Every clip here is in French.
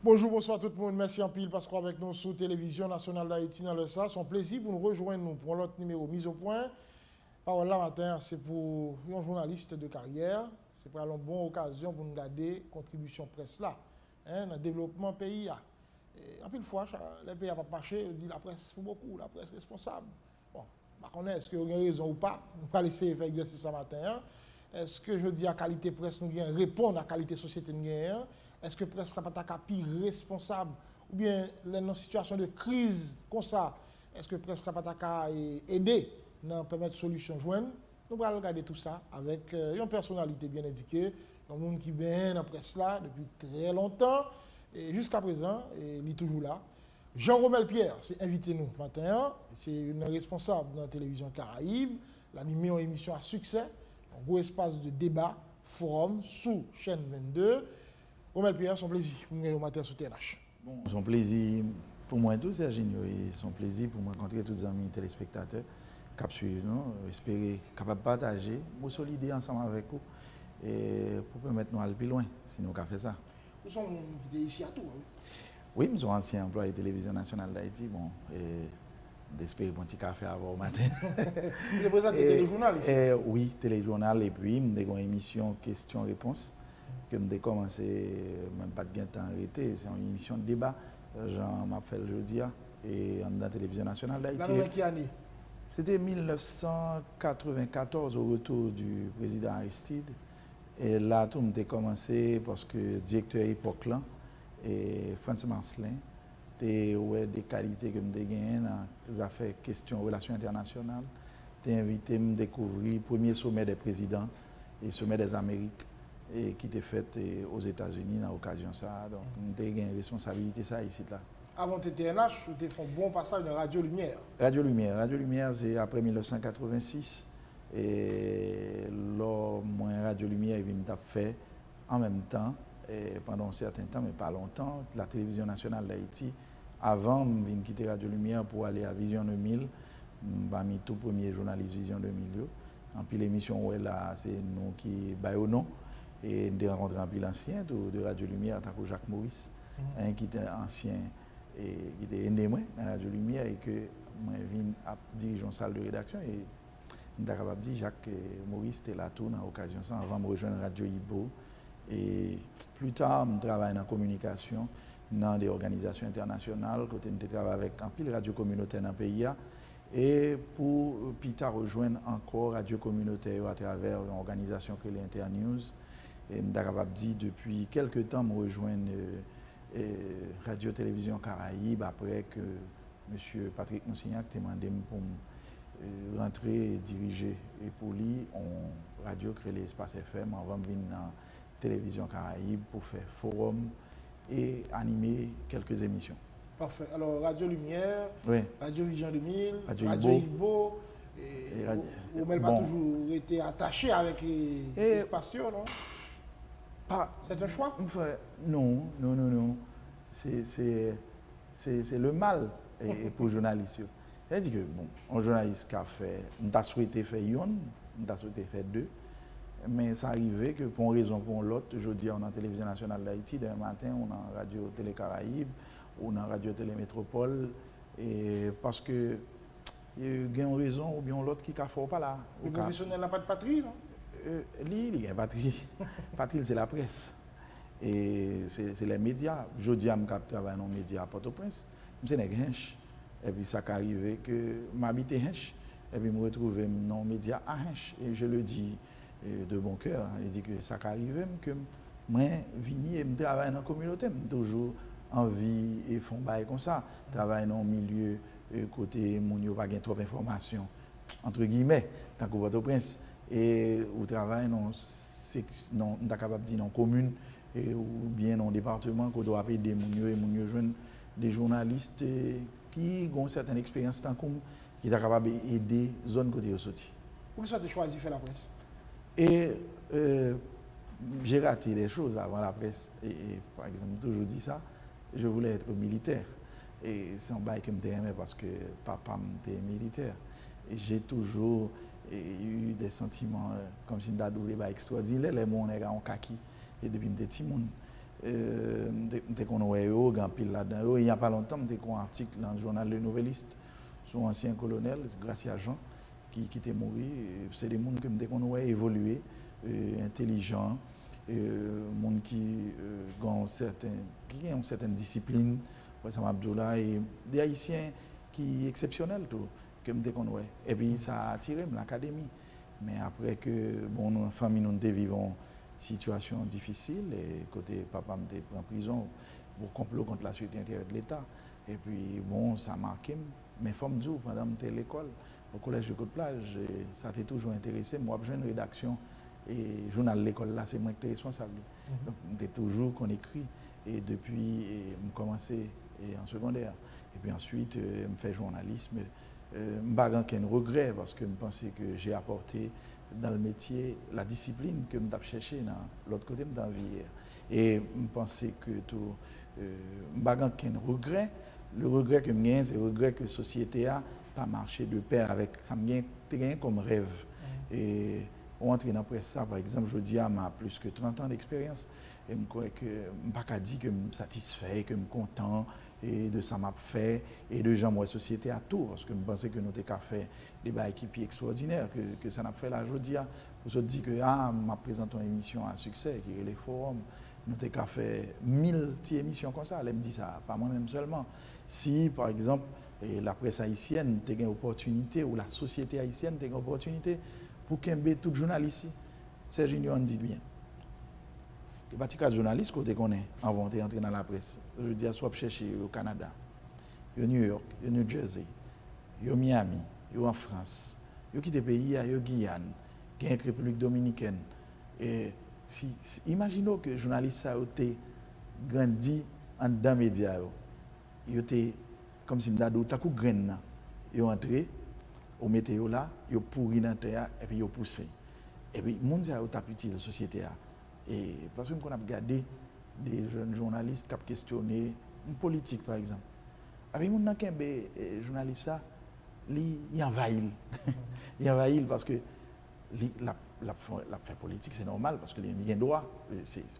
Bonjour, bonsoir tout le monde. Merci en pile parce qu'on avec nous sur Télévision Nationale d'Haïti dans le SA. C'est un plaisir pour nous rejoindre pour l'autre numéro mise au point. Parole là matin, c'est pour un journaliste de carrière. C'est pour une bonne occasion pour nous garder contribution presse là, dans le développement pays. En pile fois, les pays n'ont pas marché, on dit la presse pour beaucoup, la presse responsable. Bon, je ne sais pas est-ce qu'il y a raison ou pas. On va laisser faire exercice ce matin. Est-ce que je dis à qualité presse nous vient répondre à qualité société nous vient? Est-ce que presse ça pas ta pire responsable ou bien dans une situation de crise comme ça? Est-ce que presse ça pas ta aider dans permettre solution joindre? Nous allons regarder tout ça avec une personnalité bien indiquée, un monde qui est bien dans la presse là depuis très longtemps et jusqu'à présent il est toujours là. Jean-Romel Pierre, c'est invité nous matin, c'est un responsable dans la télévision Caraïbe, l'animé en émission à succès. Un gros espace de débat, forum, sous chaîne 22. Romel Pierre, son plaisir pour nous au matin sur TNH. Bon, son plaisir pour moi tout, Serginho, et son plaisir pour moi rencontrer tous les amis téléspectateurs qui suivent, espérer capable de partager, nous solider ensemble avec vous et pour permettre nous aller plus loin, si nous avons fait ça. Nous sommes invités ici à tout. Oui, nous sommes anciens employés de Télévision Nationale d'Haïti, bon, d'espérer un petit café avant au matin. Vous avez présenté téléjournal ici? Oui, téléjournal, et puis nous avons une émission questions-réponses que nous avons commencé, même pas de temps arrêté, c'est une émission de débat, Jean m'a fait le jeudi, et dans la Télévision Nationale d'Haïti. Dans quelle année? C'était 1994 au retour du président Aristide. Et là, tout a commencé parce que le directeur époque là, et Franz Marcelin, des qualités que je gagné dans les affaires questions relations internationales. J'ai invité à me découvrir le premier sommet des présidents et le sommet des Amériques et qui était fait aux États-Unis dans l'occasion de ça. Donc, j'ai gagné une responsabilité ça ici là. Avant TNH, tu as fait un bon passage dans Radio Lumière. Radio Lumière, c'est après 1986. Et là, moi, Radio Lumière, il m'a fait en même temps, et pendant un certain temps, mais pas longtemps, la Télévision Nationale d'Haïti. Avant, je viens quitter Radio Lumière pour aller à Vision 2000. Je suis tout premier journaliste Vision 2000. En puis l'émission, c'est nous qui baillons nom. Et j'ai rencontré un peu l'ancien de Radio Lumière, tant que Jacques Maurice, qui était ancien et qui était aîné moi dans Radio Lumière et que moi je viens diriger une salle de rédaction et je suis capable de dire Jacques Maurice était là tout dans l'occasion ça avant de rejoindre Radio Ibo et plus tard je travaille dans la communication dans des organisations internationales côté je travaille avec un pile radio communautaire dans le pays et pour plus tard rejoindre encore radio communautaire à travers une organisation que l'Internews et je suis capable de dire depuis quelques temps je rejoindre Radio-Télévision Caraïbe, après que M. Patrick Moussignac m'a demandé pour rentrer et diriger et pour lui, on radio créé l'espace FM avant de venir dans Télévision Caraïbe pour faire forum et animer quelques émissions. Parfait. Alors, Radio Lumière, oui. Radio Vision 2000, Radio Ibo. Vous n'avez pas toujours été attaché avec les passions, non? C'est un choix? Non. C'est le mal pour les journalistes. C'est-à-dire que, bon, un journaliste qui a fait, on a souhaité faire une, on a souhaité faire deux, mais ça arrivait que pour une raison ou pour l'autre, je dis, on a la Télévision Nationale d'Haïti, demain matin, on a Radio Télé Caraïbe, on a Radio Télé Métropole, et parce que il y a une raison ou bien l'autre qui ne fait pas là. Le professionnel n'a pas de patrie, non? Il y a une patrie. Patrie, c'est la presse. Et c'est les médias. Je dis à moi que je travaille dans les médias à Port-au-Prince. Je suis Hench. Et puis ça arrive que j'habite Hench. Et puis je me retrouve dans les médias à Hench. Et je le dis de bon cœur. Je dis que ça arrive que moi, je viens et je travaille dans la communauté. J'ai toujours envie et font bail comme ça. Je travaille dans le milieu côté où il n'y a pas trop d'informations, entre guillemets, dans Port-au-Prince. Et au travail dans la commune ou bien dans le département qu'on doit aider des jeunes, des journalistes qui ont une certaine expérience qui sont capables d'aider les zones côté où sorti. Pourquoi tu as choisi de faire la presse? Et j'ai raté des choses avant la presse. Et par exemple, j'ai toujours dit ça, je voulais être militaire. Et c'est un bail que je m'aimais parce que papa était militaire. Et j'ai toujours eu des sentiments comme si je voulais extraordinaire. Les gens ont kaki. Et depuis que j'étais petit, Dès qu'on a eu grand pile là-dedans. Il n'y a pas longtemps, j'ai un article dans le journal Le Nouvelliste sur un ancien colonel, Gracia Jean, qui était mort. C'est des gens que qu'on a évolué, intelligents, monde qui ont une certaine discipline, et des Haïtiens qui sont exceptionnels, tout, que qu'on a. Et puis ça a attiré l'académie. Mais après que mon famille nous vivons situation difficile et côté papa me prend en prison pour complot contre la sécurité intérieure de l'État. Et puis bon, ça a marqué. Mais il faut me dire, pendant que j'étais à l'école, au collège de Côte-Plage, ça t'a toujours intéressé. Moi, j'ai une rédaction et journal de l'école là, c'est moi qui suis responsable. Donc, j'étais toujours qu'on écrit. Et depuis, j'ai commencé en secondaire. Et puis ensuite, je fais journalisme. Je n'ai pas aucun regret parce que je pensais que j'ai apporté dans le métier la discipline que je cherché dans l'autre côté de la vie. Et je pensais que tout, je n'ai pas aucun regret. Le regret que j'ai, c'est le regret que la société a pas marché de pair avec ça. J'ai comme rêve. Et on entre dans la ça, par exemple, je dis à ma plus que 30 ans d'expérience. Et je crois que je ne peux pas dire que je suis satisfait, que je suis content et de ça m'a fait et de gens moi société à tout parce que je pensais que nous avons fait des équipes extraordinaires que ça n'a fait là je dis pour se dire que m'a présenté une émission à succès qui est les forums nous avons fait 1000 émissions comme ça elle me dit ça pas moi-même seulement si par exemple la presse haïtienne a une opportunité ou la société haïtienne a une opportunité pour qu'un tout journaliste ici Serge Ignon dit bien. Il y a des journalistes qu'on est inventé entrer dans la presse. Je dis à soit chercher au Canada, au New York, au New Jersey, au Miami, en France, au qui des pays, au Guyane, au République dominicaine. Et imaginons que les journalistes ont grandi en dedans les médias. Ils étaient comme si ils ont tout grain. Ils ont entré, ils mettaient là, ils ont pourri dans la terre et puis ils ont poussé. Et puis, le monde a petit la société. Et parce qu'on a regardé des jeunes journalistes qui ont questionné une politique, par exemple. Avec les journalistes, ils envahissent. Ils envahissent parce que la fait politique, c'est normal, parce que les gens ont droit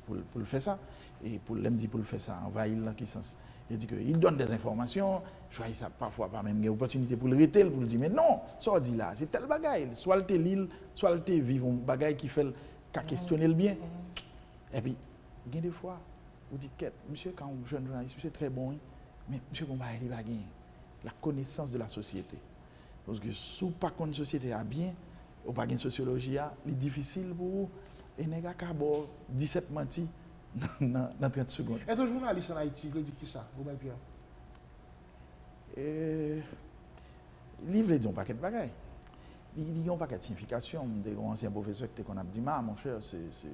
pour le faire ça. Et pour l'aime dit pour le faire ça, envahir dans quel sens? Il dit qu'il donne des informations, choisit ça parfois pas même une opportunité pour le retail, pour le dire, mais non, ça dit là, c'est tel bagaille, soit le l'île, soit le vivre un bagaille qui fait questionner le bien. Et puis, il y a des fois, vous dites, monsieur, quand un jeune journaliste, monsieur est très bon, mais monsieur, on va aller la connaissance de la société. Parce que si vous pas connaissez la société bien, ou pas une sociologie, c'est difficile pour vous. Et vous avez 17 mentis dans 30 secondes. Être un journaliste en Haïti, vous dites qui ça, Robert Pierre? Il veut dire un paquet de bagailles. Il y a un paquet de significations. Des anciens professeurs qui ont dit, mon cher, c'est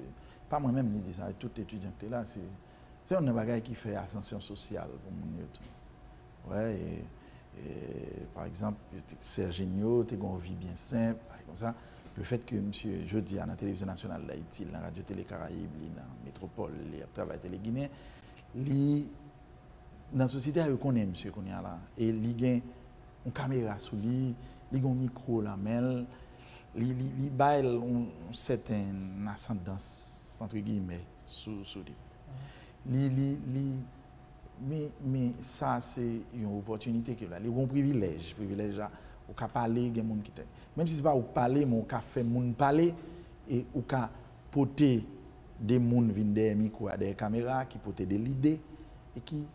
pas moi-même qui dis ça, tout étudiant qui est là, c'est un bagage qui fait ascension sociale pour mon ouais, et par exemple, Serge Ignon, tu as une vie bien simple, comme ça. Le fait que monsieur jeudi à la télévision nationale d'Haïti, la radio Télé Caraïbes, dans la métropole, il travaille Télé Guinée, dans la société, il connaît monsieur qu'on là. Et il a une caméra sous lui, il a un micro là, mais il a une certaine ascendance, entre guillemets, sous lui. Mais ça, c'est une opportunité que là, il y a un privilège là, ou qu'à parler, il y a des gens qui t'aiment. Même si ce n'est pas au parler, mais au qu'à faire des gens parler, et au qu'à porter des gens venir des micros, des caméras, qui portent des idées, et qui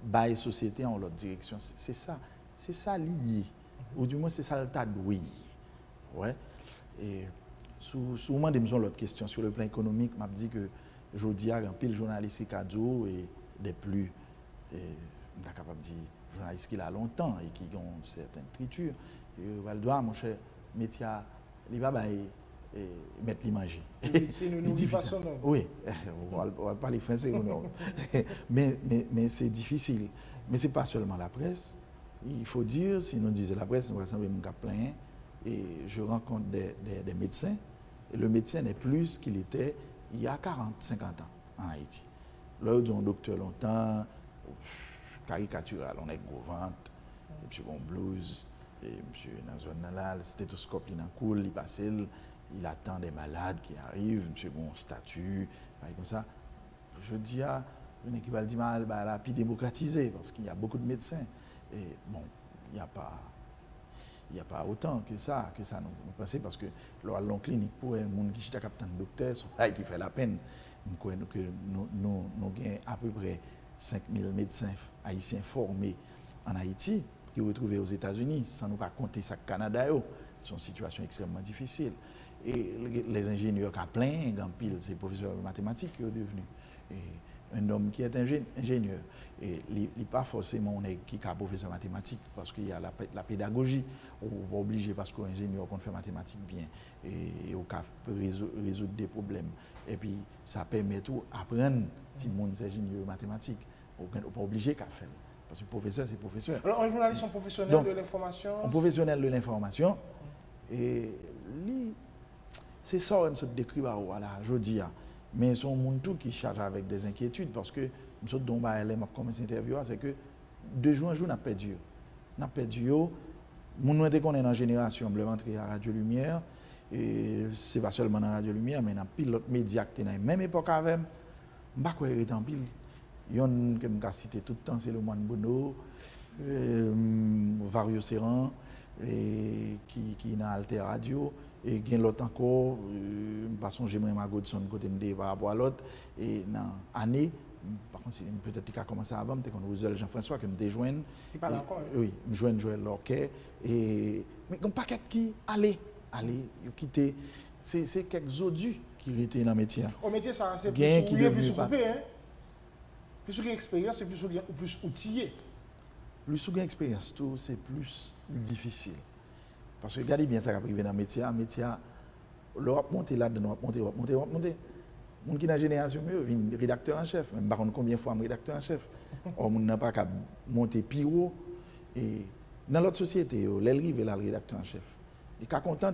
baillent la société en l'autre direction. C'est ça lié. Ou du moins, c'est ça le tas de oui. Ouais. Et souvent, des l'autre question sur le plan économique, m'a dit que je dis à un pile journaliste cadeau et des plus, on est capable de dire journalistes qui a longtemps et qui ont une certaine triture. Le doigt, mon cher, métier, il va mettre l'image. C'est une nouvelle façon. Oui, on va parler français ou non. mais c'est difficile. Mais ce n'est pas seulement la presse. Il faut dire, si nous disons la presse, nous rassemblons plein. Et je rencontre des médecins. Et le médecin n'est plus qu'il était il y a 40-50 ans en Haïti. Là, où un docteur longtemps, caricatural, on est gros ventre, monsieur bon blues, et monsieur dans zone là, le stéthoscope il est cool, il passe, il attend des malades qui arrivent, monsieur bon statut, comme ça. je dis à une équipe qui va dire elle a pu démocratiser parce qu'il y a beaucoup de médecins. Et bon, il n'y a pas autant que ça nous pensons parce que l'on clinique pour les gens qui sont capitaine docteur, qui fait la peine. Nous avons à peu près 5000 médecins haïtiens formés en Haïti qui sont retrouvés aux États-Unis, sans nous pas compter ça au Canada. C'est une situation extrêmement difficile. Et les ingénieurs qui ont plein, pile, c'est professeurs de mathématiques qui sont devenus. Un homme qui est ingénieur, et il n'est pas forcément qui est professeur de mathématiques, parce qu'il y a la pédagogie, on n'est pas obligé parce qu'un ingénieur peut faire mathématiques bien, et on peut résoudre des problèmes. Et puis, ça permet tout apprendre si le monde est ingénieur mathématiques. On n'est pas obligé qu'à faire. Parce que le professeur, c'est professeur. Alors, un journaliste, professionnel de l'information. Un professionnel de l'information. Et lui, c'est ça, on se décrit, voilà, je dis. Mais son monde qui charge avec des inquiétudes parce que nous sommes dans le commencé l'interview, c'est que de jour en jour, on a perdu. On a perdu. Nous sommes dans la génération, on entrer à Radio Lumière. Et ce n'est pas seulement dans Radio Lumière, mais dans pilote média qui est dans la même époque avec moi. Je ne sais pas si en pile. Il y a un que je cité tout le temps, c'est le Moine Bono, Vario Serran, qui est dans Alter Radio. Et il y a l'autre encore, je j'ai ma Godson côté de par rapport à l'autre. Et dans l'année, par contre, peut-être qu'il a commencé avant, peut-être qu'on a Jean-François qui me déjoint. Il parle encore. Oui, je joins Joël Lorquet. Mais il y a un paquet qui allait, quitter. C'est quelques odus qui étaient dans le métier. Au métier, ça, c'est plus coupé, hein? Plus sur l'expérience, c'est plus outillé. Plus sur l'expérience, c'est plus difficile. Parce que regardez bien ça qui arrive dans le métier. Le métier, l'Europe monte là-dedans, monte. Les gens qui dans la génération, ils rédacteur en chef. Même par contre, combien de fois je rédacteur en chef. Or, on n'a pas qu'à monter plus haut. Et dans l'autre société, l'élève là, le rédacteur en chef. Il est content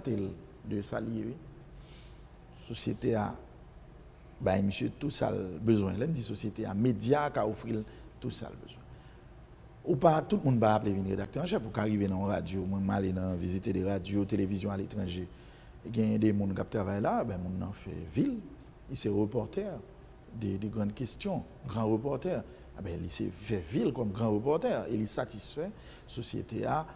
de s'allier. La société a monsieur tout ça besoin. Là, dit société a média qui a offert tout ça besoin. Ou pas tout le monde va appeler un rédacteur en chef. Vous arrivez dans la radio, moi aller visiter des radios, télévision à l'étranger. Il y a des gens qui travaillent là, on en fait ville. Il est reporter des grandes questions, grand reporter. Il s'est fait ville comme grand reporter. Et il est satisfait. La société a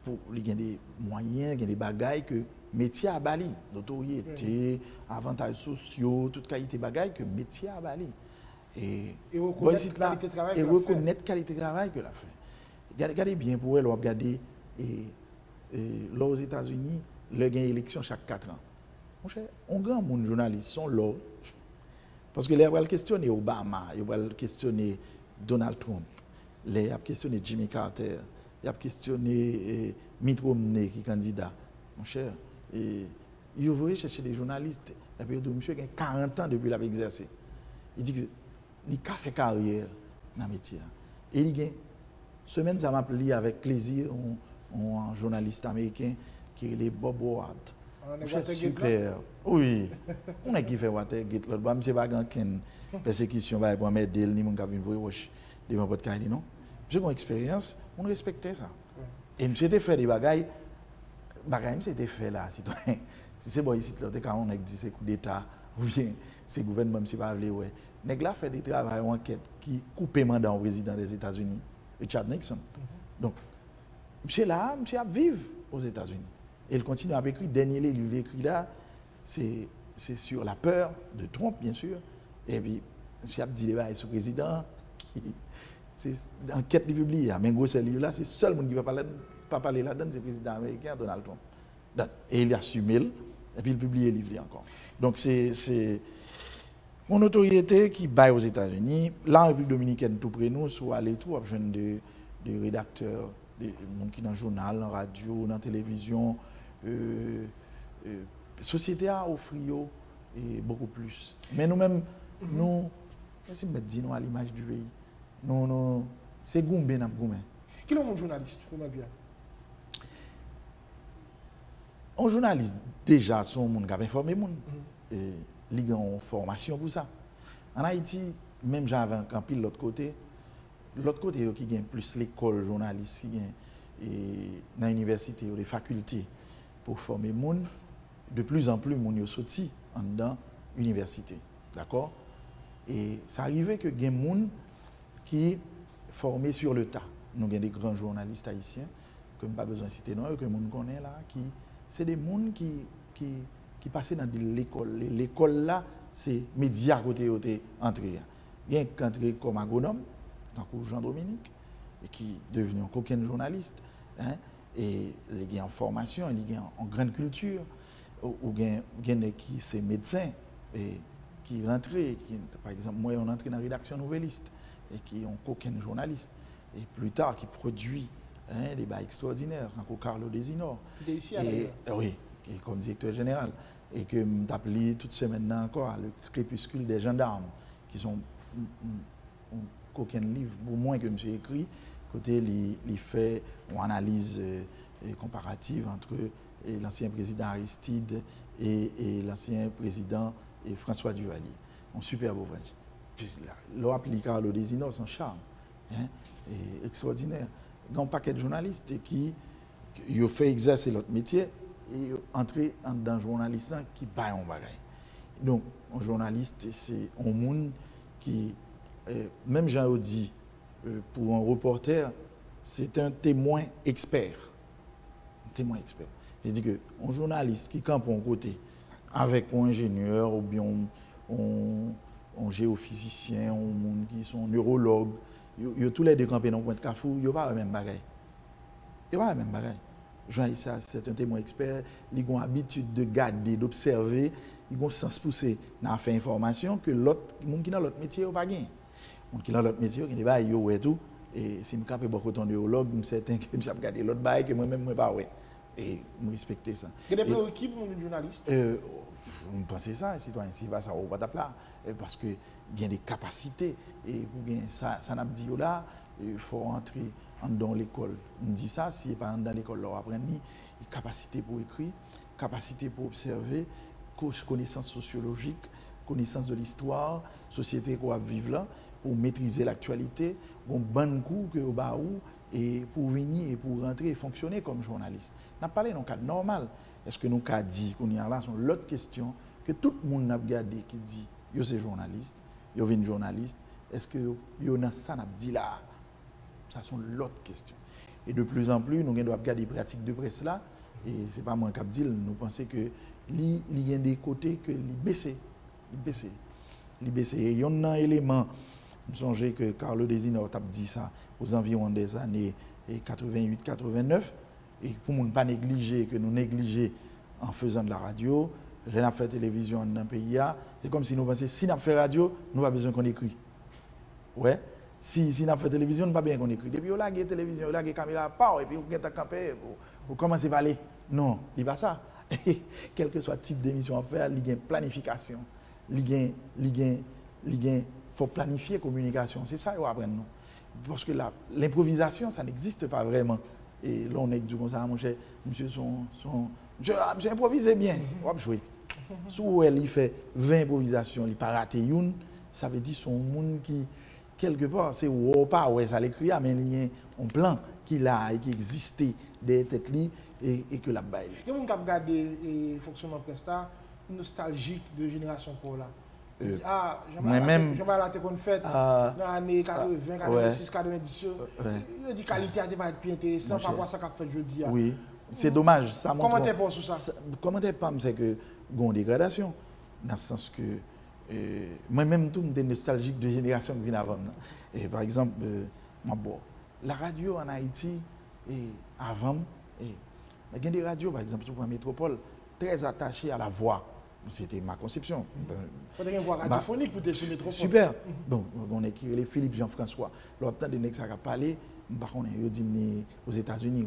pour il y a des moyens, il y a des bagailles que métier à Bali, notoriété, avantages sociaux, toute qualité bagaille que métier à Bali. Et reconnaître la qualité de travail que l'a fait. Regardez bien pour elle, regardez là aux États-Unis, le gain élection chaque 4 ans. Mon cher, on grand monde journalistes sont là parce que les va questionner Obama, ils vont questionner Donald Trump, les va questionner Jimmy Carter, ils va questionner Mitt Romney qui est candidat. Mon cher, ils vont chercher des journalistes, et puis monsieur a 40 ans depuis qu'il a exercé. Il dit que il a fait carrière dans le métier. Et il a semaine, ça m'a appelé avec plaisir un journaliste américain qui est les Bob Ward. Super. Oui. On a qui fait Watergate. L'autre, monsieur pas une persécution pour m'aider, ni mon cabine voyage devant votre cahier, non. J'ai une expérience, on respectait ça. Et monsieur était fait des bagailles, c'était fait là, citoyen. Si c'est bon ici, quand on a dit c'est coup d'État, ou bien c'est le gouvernement, monsieur pas voulu, ouais. Nèg là fait des travaux enquête qui coupe mandat au président des États-Unis, Richard Nixon. Donc, monsieur là, monsieur a vivre aux États-Unis. Et il continue à écrire. Dernier livre écrit là, c'est sur la peur de Trump, bien sûr. Et puis, monsieur a dit les bails sur le président, c'est enquête qu'il publie. Mais gros, ce livre là, c'est le seul monde qui ne va pas parler là-dedans, c'est le président américain, Donald Trump. Donc, et il assume, et puis il publie le livre encore. Donc, c'est une autorité qui baille aux États-Unis. Là, en République dominicaine, tout près de nous, soit aller tout, jeune de rédacteurs, des gens qui dans le journal, dans la radio, dans la télévision. Société a offert beaucoup plus. Mais nous-mêmes, nous, qu'est-ce que dit nous à l'image du pays? Nous, c'est Goumbé, n'a Goumbé. Qui est un journaliste? Comment bien? Un journaliste, déjà, son monde qui a informé monde. Il y a une formation pour ça. En Haïti, même j'avais un pile de l'autre côté, qui gagne plus l'école journaliste, qui gagne dans l'université ou les facultés pour former les gens, de plus en plus, les gens sont sortis dans l'université. D'accord? Et ça arrivait que il y a des gens qui formés sur le tas. Nous avons des grands journalistes haïtiens, que je n'ai pas besoin de citer, non, que nous connaissons là, c'est des gens qui passaient dans l'école. L'école là, c'est médias côté entré. Il y a un entré comme agronome, donc Jean-Dominique, qui est devenu un journaliste, hein, et il y a en formation, il y a en grande culture, ou il y a qui c'est médecin, et qui rentré, par exemple, moi, on entré dans la rédaction nouvelliste, et qui ont aucun journaliste, et plus tard, qui produit des bails extraordinaires, comme Carlo Desinor. Oui, qui est comme directeur général, et que je appelé toute semaine encore le crépuscule des gendarmes, qui sont aucun livre, au moins que monsieur écrit, côté il fait une analyse comparative entre l'ancien président Aristide et l'ancien président François Duvalier. Un superbe ouvrage. L'on applique Carlo Desinor, son charme, hein, est extraordinaire. Il y a un paquet de journalistes qui ont fait exercer leur métier et entrer dans un journaliste qui bat un bagage. Donc, un journaliste, c'est un monde qui, même Jean dit, pour un reporter, c'est un témoin expert. Un témoin expert. C'est-à-dire qu'un journaliste qui campe un côté avec un ingénieur ou bien un géophysicien, un monde qui sont neurologues, ils ont tous les deux campés dans le point de Carrefour, ils n'ont pas le même bagage. Ils n'ont pas le même bagage. Journaliste, c'est un témoin expert, ils ont l'habitude de garder, d'observer, ils ont sens poussé dans faire information que l'autre, les gens qui dans l'autre métier, ils n'ont pas gagné. Les gens qui dans l'autre métier, ils ont des tout. Et si je suis beaucoup de neurologue, je suis certain que je vais regarder l'autre bail que moi-même, je ne pas. Et je respecte ça. Il y a des prérequis pour un journaliste? Je pense ça, un citoyen, s'il va ça au là, parce qu'il y a des capacités. Et pour gagner ça n'a pas dit là, il faut entrer dans l'école. On dit ça, si n'est pas dans l'école, on apprend capacité pour écrire, capacité pour observer, connaissance sociologique, connaissance de l'histoire, société qu'on va vivre là, pour maîtriser l'actualité, un bon coup que au bas et pour venir et pour rentrer et fonctionner comme journaliste. On a parlé dans un cadre normal. Est-ce que nous avons dit qu'on y a là, c'est l'autre question que tout le monde a regardé qui dit, yo c'est journaliste, yo une journaliste, est-ce que yo n'a ça n'a dit là? Ça sont l'autre question. Et de plus en plus, nous devons regarder les pratiques de presse là, et ce n'est pas moi qui dis, nous pensons que il y a des côtés que les baisser. Et il y a un élément, je songe que Carlo Desinor a dit ça aux environs des années 88-89, et pour ne pas négliger, que nous négliger en faisant de la radio, j'ai fait télévision dans le pays, c'est comme si nous pensions, si nous faisons radio, nous n'avons pas besoin qu'on écrit. Ouais. Si nous faisons télévision, nous n'avons pas besoin qu'on écrit. Depuis on a la télévision, on a la caméra, et puis on a campé, pour commencer à parler. Non, il n'y a pas ça. Quel que soit le type d'émission à faire, il y a une planification. Il faut planifier la communication. C'est ça qu'on apprend nous. Parce que l'improvisation, ça n'existe pas vraiment. Et là, on est du comme ça, mon cher, monsieur, j'ai improvisé bien. On va jouer. Si il fait 20 improvisations, il n'a pas raté une, ça veut dire son monde qui, quelque part, c'est ou pas, ouais, ça l'écrit, mais il y a un plan qui a et qui existait des têtes et que la baille. Il y a un qui regarde le fonctionnement Presta, nostalgique de génération pour là. Moi-même, je vais la qu'on fait dans les années 80, 86, 90. Il dit qualité a pas être plus intéressant par rapport à ce qu'a fait jeudi. Oui, c'est dommage. Comment tu penses sur ça? Comment tu penses c'est que il y a une dégradation dans le sens que moi-même tout me nostalgique de génération qui vient avant. Et par exemple, la radio en Haïti avant, il y a des radios par exemple sur la métropole très attachées à la voix. C'était ma conception. Il faudrait une voix radiophonique pour te sur métropole. Super. Bon, on est qui les Philippe Jean-François. L'autre des nègres ça a parlé, par contre, il dit aux États-Unis,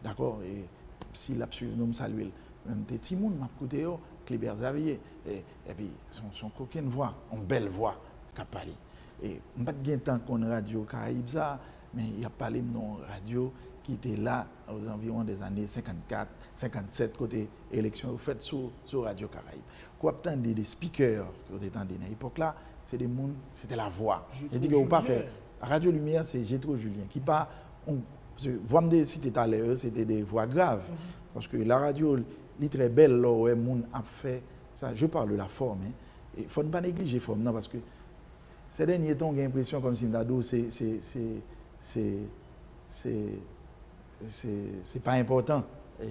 d'accord. Et si l'absurde nous salue, même des petits monde m'a écouté Cléber Xavier et puis son coquine voix, une belle voix qui a parlé. Et pas de temps qu'on radio Caraïbes ça, mais il a parlé de nos radio qui était là aux environs des années 54, 57, côté élection faites sur Radio Caraïbes. Quoi attendre des speakers qui ont été dans l'époque là, c'est des monde, c'était la voix. Je dis que vous pas faire Radio Lumière, c'est Gétro Julien qui pas voix me citer tout à l'heure, c'était des voix graves parce que la radio est très belle là où monde a fait ça, je parle de la forme il faut ne pas négliger la forme non parce que ces derniers temps, j'ai l'impression comme si Mdado, c'est pas important. Et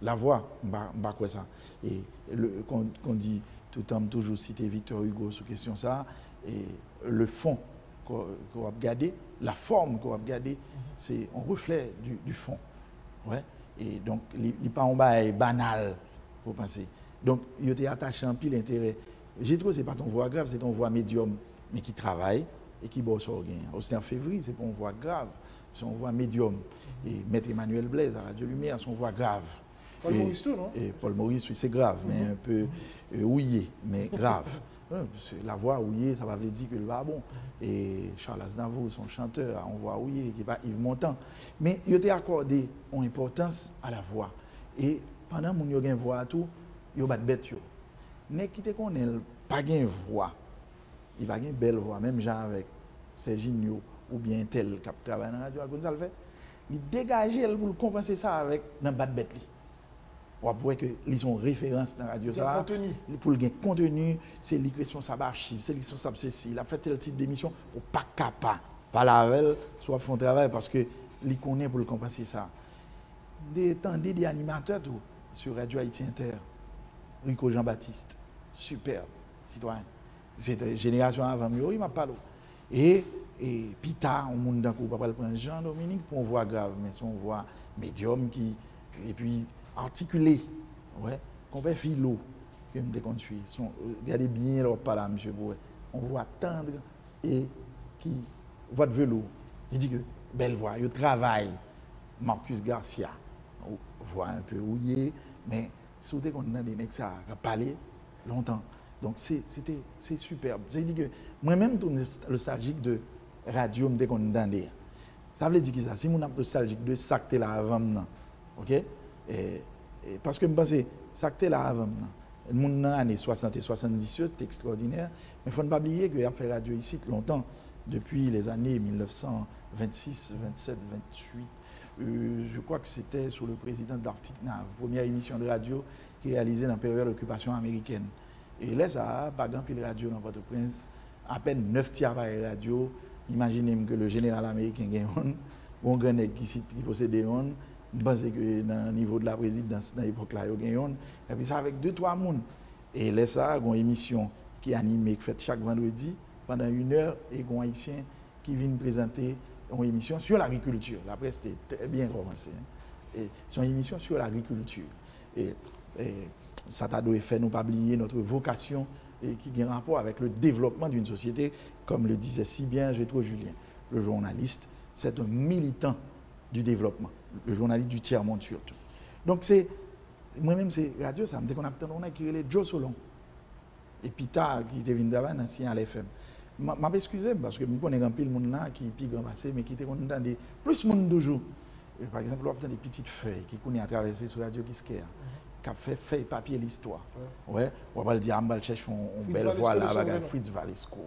la voix, bah quoi ça. Et qu'on dit tout le temps, toujours citer Victor Hugo sur question ça, et le fond qu'on va regarder, la forme qu'on va regarder, c'est un reflet du fond. Ouais. Et donc, il n'est pas en bas banal, pour penser. Donc, il était attaché en pile intérêt. J'ai trouvé que ce n'est pas ton voix grave, c'est ton voix médium, mais qui travaille et qui bosse au gain. Aussi en février, ce n'est pas une voix grave, c'est une voix médium. Et Maître Emmanuel Blaise à Radio Lumière, son voix grave. Paul Maurice tout, non? Et Paul Maurice, oui, c'est grave, mais un peu ouillé, mais grave. La voix ouillée, ça va veut dire que le va bon. Et Charles Aznavour, son chanteur, on voit ouillé, qui n'est pas Yves Montand. Mais il a accordé une importance à la voix. Et pendant que vous avez une voix à tout, il y a des bêtes. Mais qui te connaît, pas une voix. Il n'a pas une belle voix, même genre avec Serginho ou bien tel qui travaille dans la radio, à ça le fait. Il dégage pour compenser ça avec un bas de bête. On voit qu'ils ont référence dans la radio. Ça, pour le contenu, c'est lui responsable archive, c'est lui responsable ceci. Il a fait tel type d'émission, ou pas capable. Pas la avec, soit font travail parce que lui connaît pour le compenser ça. Des animateurs tout, sur Radio Haïti Inter, Rico Jean-Baptiste, superbe, citoyen. C'est une génération avant, il m'a parlé. Et Pita, on monde d'accord, pas prendre Jean-Dominique pour une voix grave, mais son voix médium qui, et puis articulé, ouais, qu'on fait philo, que me déconstruit. Regardez bien leur parole, monsieur Boué. On voit tendre et qui voix de velours. Il dit que belle voix, il travaille. Marcus Garcia, voix un peu rouillée, mais surtout qu'on a des nègres ça a parlé longtemps. Donc c'est superbe. C'est-à-dire que moi-même, je suis nostalgique de radio, je qu'on entendait. Ça veut dire que ça, si on est nostalgique de ça que là avant, ok? Parce que je pense que ça que là avant, le monde dans les années 60 et 70, c'est extraordinaire. Mais il ne faut pas oublier qu'il a fait radio ici longtemps, depuis les années 1926, 27, 28. Je crois que c'était sur le président de l'Arctique, la première émission de radio qui est réalisée dans la période d'occupation américaine. Et là, ça a pas grand pile radio dans Port-au-Prince. À peine 9 tiers par radio. Imaginez que le général américain gagne un grand qui possède un. Je pense que dans le niveau de la présidence, dans l'époque-là, il gagne un. Et puis ça avec 2-3 personnes. Et là, ça a une émission qui est animée, qui fait chaque vendredi, pendant 1 heure, et un haïtien qui vient présenter une émission sur l'agriculture. La presse était très bien commencée. Et c'est une émission sur l'agriculture. Et ça t'a fait nous pas oublier notre vocation et qui a un rapport avec le développement d'une société, comme le disait si bien Gétro Julien. Le journaliste, c'est un militant du développement, le journaliste du tiers-monde surtout. Donc c'est, moi-même c'est radio, ça me dit qu'on a qui relève Joe Solon. Et puis tard, qui était venu d'avant, ancien à l'FM. Je m'excuse parce que je connais un peu de monde là qui est plus grand passé, mais qui était content de plus de monde toujours. Par exemple, on a des petites feuilles qui connaissent à traverser sur Radio Kiskeya. Qui a fait feuille papier l'histoire. Ouais, on va le dire, on va chercher une belle voix là, Fritz Valesco.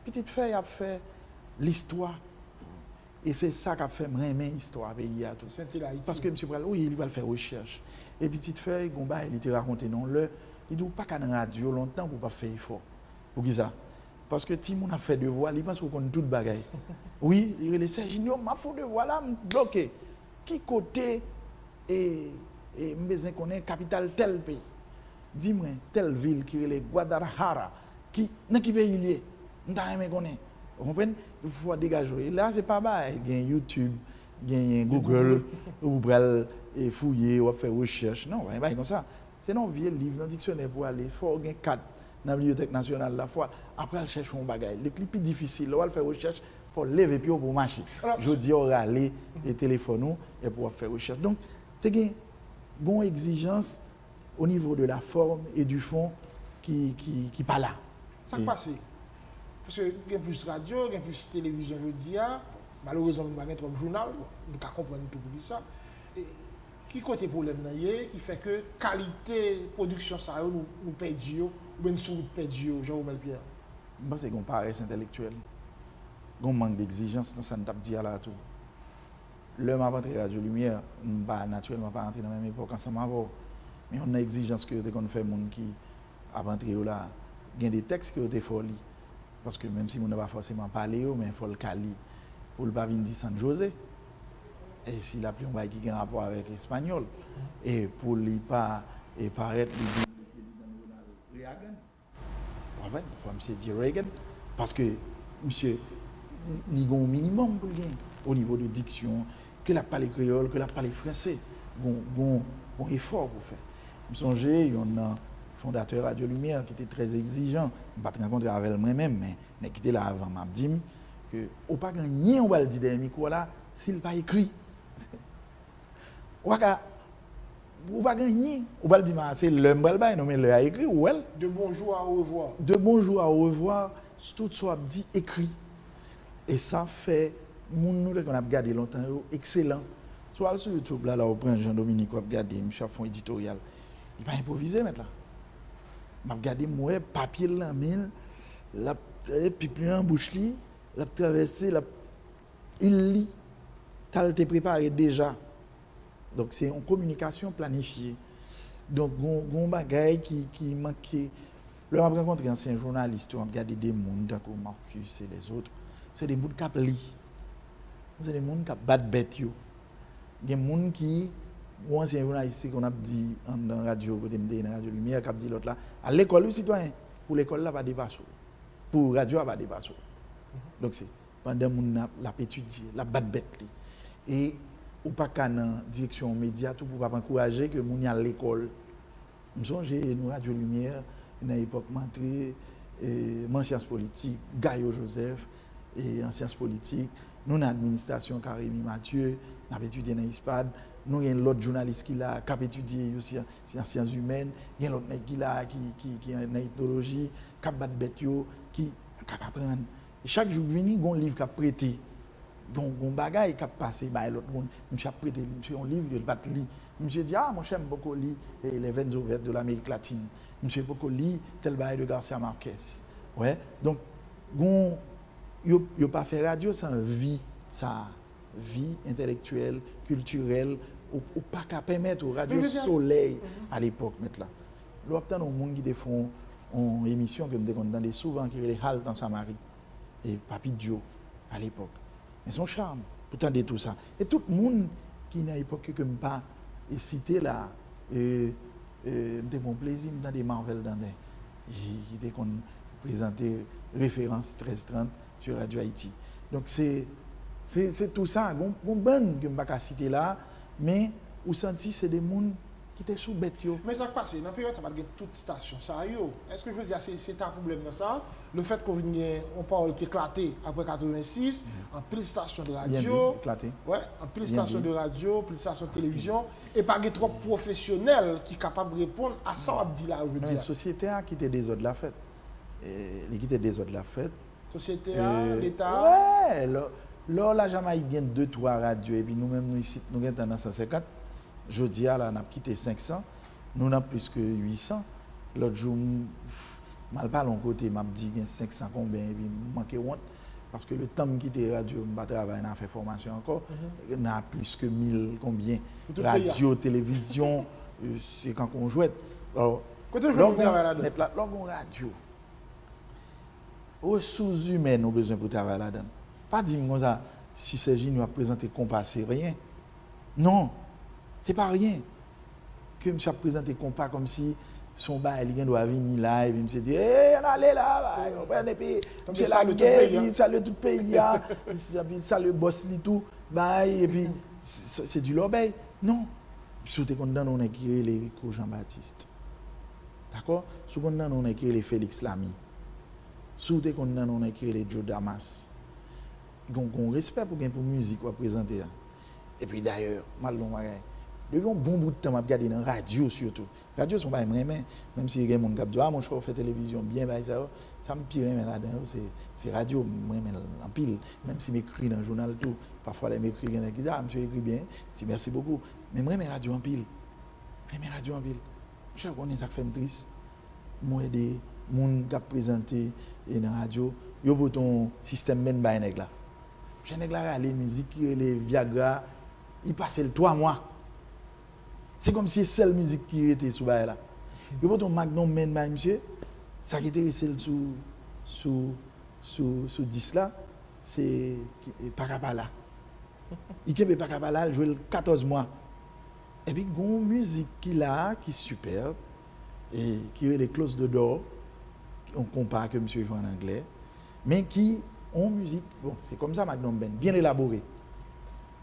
Petite feuille a fait l'histoire. Et c'est ça qui a fait aimer l'histoire pays à tout. Parce que M. Pral, oui, il va faire recherche. Et petite feuille, il était raconté non le, il dit pas qu'à la radio longtemps pour pas faire effort. Pour qui ça? Parce que si on a fait de voix, il pense qu'on connaît tout le bagaille. Oui, il est Serginho, ma faute de voix là, bloqué. Qui côté et je connais capitale tel pays. Dis-moi, telle ville qui est Guadalajara, dans qui pays il est? Je ne connais pas. Vous comprenez? Il faut dégager. Et là, ce n'est pas mal. Il y a YouTube, il y a Google, vous pouvez fouiller, ou faire recherche. Non, il n'y a pas comme ça. C'est un vieux livre, un dictionnaire pour aller. Il faut avoir 4 dans la bibliothèque nationale. La fois. Après, elle cherche un bagage. Le plus difficile, on va faire recherche, il faut lever pied pour marcher. Je dis, on va aller et téléphoner et pour faire recherche. Donc, tu as une exigence au niveau de la forme et du fond qui pas là. Ça passe. Parce qu'il y a plus radio, il y a plus télévision, je dis, malheureusement, on va mettre un journal, nous comprenons tout pour ça. Et qui côté problème qui fait que qualité production ça nous perdons ou bien nous perdons, Jean-Roumel Pierre? C'est qu'on paresse intellectuel. On manque d'exigence dans ça, nous dit là tout. L'homme a rentré à Radio Lumière, naturellement pas rentré dans la même époque ensemble avant. Mais on a exigence que qu'on fait monde qui a rentré là, il y a des textes qui ont été folis. parce que même si on n'a pas forcément parlé, mais il faut le cali pour le pas venir dire San José. Et s'il a pris un bail qui a un rapport avec l'espagnol, et pour lui pas et paraître le président Ronald Reagan, il faut me dire Reagan, parce que monsieur, il y a un minimum pour gagner au niveau de diction, que la parle créole, que la parle français, un effort pour faire. Je me songe, il y a un fondateur Radio Lumière qui était très exigeant, je ne vais pas rencontrer avec moi-même, mais qui était là avant, m'a dit que on pas gagner on va le dire dans le micro là s'il pas écrit. Ou pas gagner, ou pas le dire c'est l'homme balba non mais le a écrit ou elle. De bonjour à au revoir. De bonjour à au revoir, tout soit dit écrit. Et ça fait nous qu'on a regardé longtemps excellent. Soit sur YouTube là on prend Jean-Dominique on a regardé monsieur fond éditorial. Il pas improviser maintenant là. M'a regardé moi papier là main la puis plus en bouche li, la traverser la il lit t'as été préparé déjà. Donc c'est une communication planifiée. Donc gon bagaille qui manquait. Là on a rencontré ancien journaliste, on a regardé des monde comme Marcus et les autres. C'est des monde qui lit. C'est des monde qui battent bête yo. Des monde qui ou ancien journaliste qu'on a dit en radio côté dans Radio Lumière qui a dit l'autre là à l'école le citoyen pour l'école là pas dépasser. Pour radio pas dépasser. Donc c'est pendant mon la étudier, la battre bête et ou pas qu'à dans direction média tout pour pas encourager que moun y à l'école. Me songe nous Radio Lumière dans l'époque m'entré en sciences politiques, Gayo Joseph et en sciences politiques, nous en administration Karimi Mathieu, n'a étudié dans ISPAD, nous il y a l'autre journaliste qui l'a qui a étudié aussi en sciences humaines, il y a l'autre qui là qui en ethnologie, qui bat bête yo, qui apprendre. Chaque jour vini gon livre qu'a prêté. Gon bagay qui a passé by l'autre monde, monsieur a prêté monsieur un livre de battre li. Monsieur dit moi j'aime beaucoup lire les veines ouvertes de l'Amérique latine. Monsieur beaucoup lire tel bagay de Garcia Marquez. Ouais. Donc gon yo pas fait radio sans vie intellectuelle, culturelle ou pas qu'à permettre au radio Soleil à l'époque mettre là. L'obtenir au monde qui font une émission que me entendais souvent qui les Halt dans Samarie et Papi Dio à l'époque. Mais son charme, pourtant de tout ça. Et tout le monde qui n'a l'époque que me pas cité là, c'était mon plaisir dans des Marvel dans des qui qu'on présentait référence 1330 sur Radio Haïti. Donc c'est tout ça, bon que je ne vais pas citer là, mais vous sentez c'est des gens qui étaient sous bête. Mais ça passe, dans la période, ça va être toute station. Est-ce que je veux dire, c'est un problème dans ça? Le fait qu'on parle qui éclaté après 86, en pile station de radio, en pile station de radio, pile station de télévision, et pas trop professionnels qui sont capables de répondre à ça, on dit là. La société a quitté des autres de la fête. Il quitté des autres de la fête. Société, l'État. Ouais, la Jamaïque gagne 2-3 radios, et puis nous-mêmes, nous ici, nous avons 950. Je dis là, on a quitté 500, nous avons plus que 800. L'autre jour, mal pas l'on côté, m'a dit qu'il y a 500 combien, et puis manqué honte. Parce que le temps qui était radio, je travaille, on a fait formation encore, on a plus que 1000 combien. Radio, télévision, c'est quand on joue. Alors, l'orgon radio, ressources humaines ont besoin pour travailler là-dedans. Pas dire comme ça, si Sergi nous a présenté compas, c'est rien. Non. C'est pas rien que monsieur a présenté compas comme si son bail il doit venir là et puis monsieur dit on allait là on prend des pays c'est la guerre il salue tout le pays il salue boss li tout bail et puis c'est du lobby non sous te condamné on a écrit les Rico Jean-Baptiste d'accord sous condamné on a écrit les Félix Lamy sous te condamné on a écrit les Joe Damas gon respect pour gain pour musique ou présenter et puis d'ailleurs mal long bagay depuis un bon bout de temps, je regarde dans la radio surtout. La radio, sont pas même si il y a des gens qui disent ah, moi je fais télévision bien, ça me pire là-dedans. C'est radio, en pile. Même si j'écris dans le journal, tout. Parfois, les m'écrit, ils disent ah, monsieur écrit bien, je dis merci beaucoup. Mais moi, je radio en pile. Je connais ça qui fait triste. Moi, des gens qui ont présenté dans la radio, ils ont ton système même là. Je n'ai pas les musiques, les Viagra, ils passent 3 mois. C'est comme si c'est la musique qui était sous là. Il y a un magnum men monsieur, ça qui était resté sous sous 10 là, c'est Pakapala. Il y a Pakapala, il joue 14 mois. Et puis, il y a une musique qui est superbe, et qui est les clauses de d'or, on compare que monsieur joue en anglais, mais qui ont musique, bon, c'est comme ça, Magnum Ben, bien élaborée.